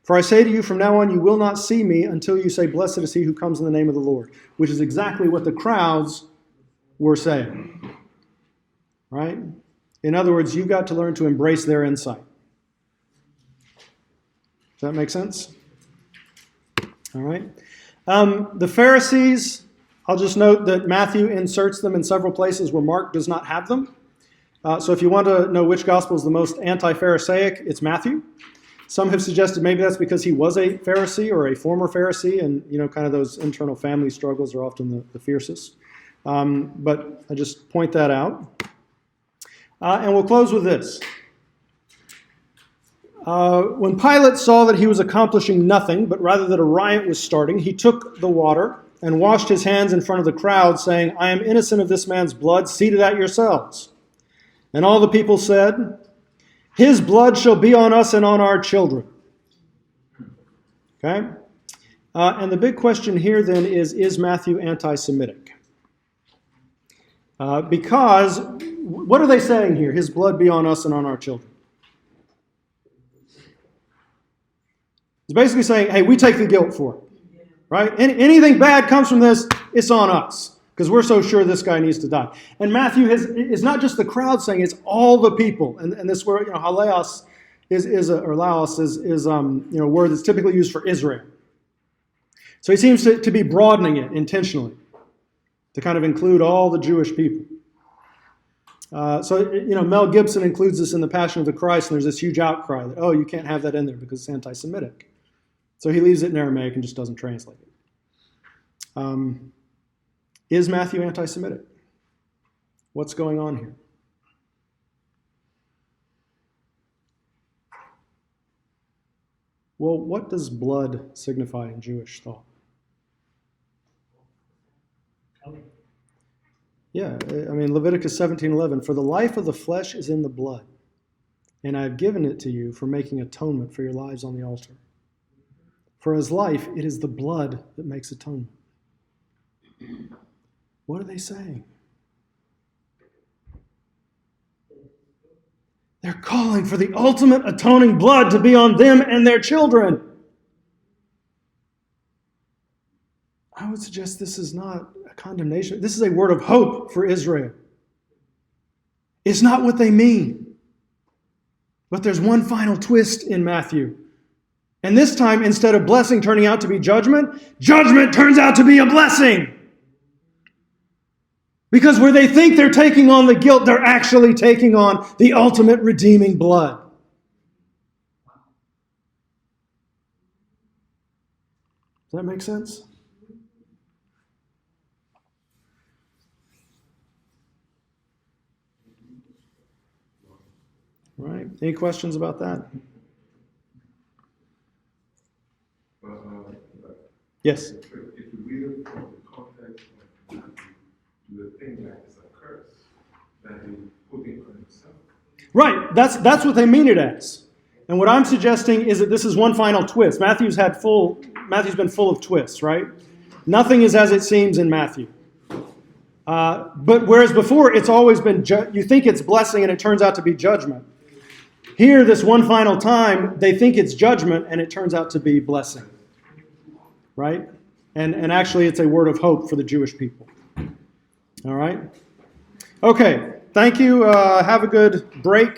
For I say to you, from now on you will not see me until you say, blessed is he who comes in the name of the Lord. Which is exactly what the crowds were saying. Right? In other words, you've got to learn to embrace their insight. Does that make sense? All right. The Pharisees, I'll just note that Matthew inserts them in several places where Mark does not have them. So if you want to know which gospel is the most anti-Pharisaic, it's Matthew. Some have suggested maybe that's because he was a Pharisee or a former Pharisee, and kind of those internal family struggles are often the fiercest. But I just point that out. And we'll close with this. When Pilate saw that he was accomplishing nothing, but rather that a riot was starting, he took the water and washed his hands in front of the crowd, saying, I am innocent of this man's blood. See to that yourselves. And all the people said, his blood shall be on us and on our children. Okay? And the big question here then is Matthew anti-Semitic? Because, what are they saying here? His blood be on us and on our children. It's basically saying, hey, we take the guilt for it. Right? Anything bad comes from this, it's on us. Because we're so sure this guy needs to die. And Matthew is not just the crowd saying, it's all the people. And this word, haleos is a word that's typically used for Israel. So he seems to be broadening it intentionally to kind of include all the Jewish people. Mel Gibson includes this in The Passion of the Christ, and there's this huge outcry that, you can't have that in there because it's anti-Semitic. So he leaves it in Aramaic and just doesn't translate it. Is Matthew anti-Semitic? What's going on here? Well, what does blood signify in Jewish thought? Yeah, Leviticus 17:11, for the life of the flesh is in the blood, and I have given it to you for making atonement for your lives on the altar. For as life, it is the blood that makes atonement. What are they saying? They're calling for the ultimate atoning blood to be on them and their children. I would suggest this is not a condemnation. This is a word of hope for Israel. It's not what they mean. But there's one final twist in Matthew. And this time, instead of blessing turning out to be judgment, judgment turns out to be a blessing. Because where they think they're taking on the guilt, they're actually taking on the ultimate redeeming blood. Does that make sense? All right. Any questions about that? Yes. If you read it from the context of Matthew, you would think that it's a curse that he putting on himself. Right. That's what they mean it as. And what I'm suggesting is that this is one final twist. Matthew's been full of twists, right? Nothing is as it seems in Matthew. But whereas before it's always been, you think it's blessing and it turns out to be judgment. Here, this one final time, they think it's judgment and it turns out to be blessing. Right? And actually it's a word of hope for the Jewish people. All right? Okay. Thank you. Have a good break.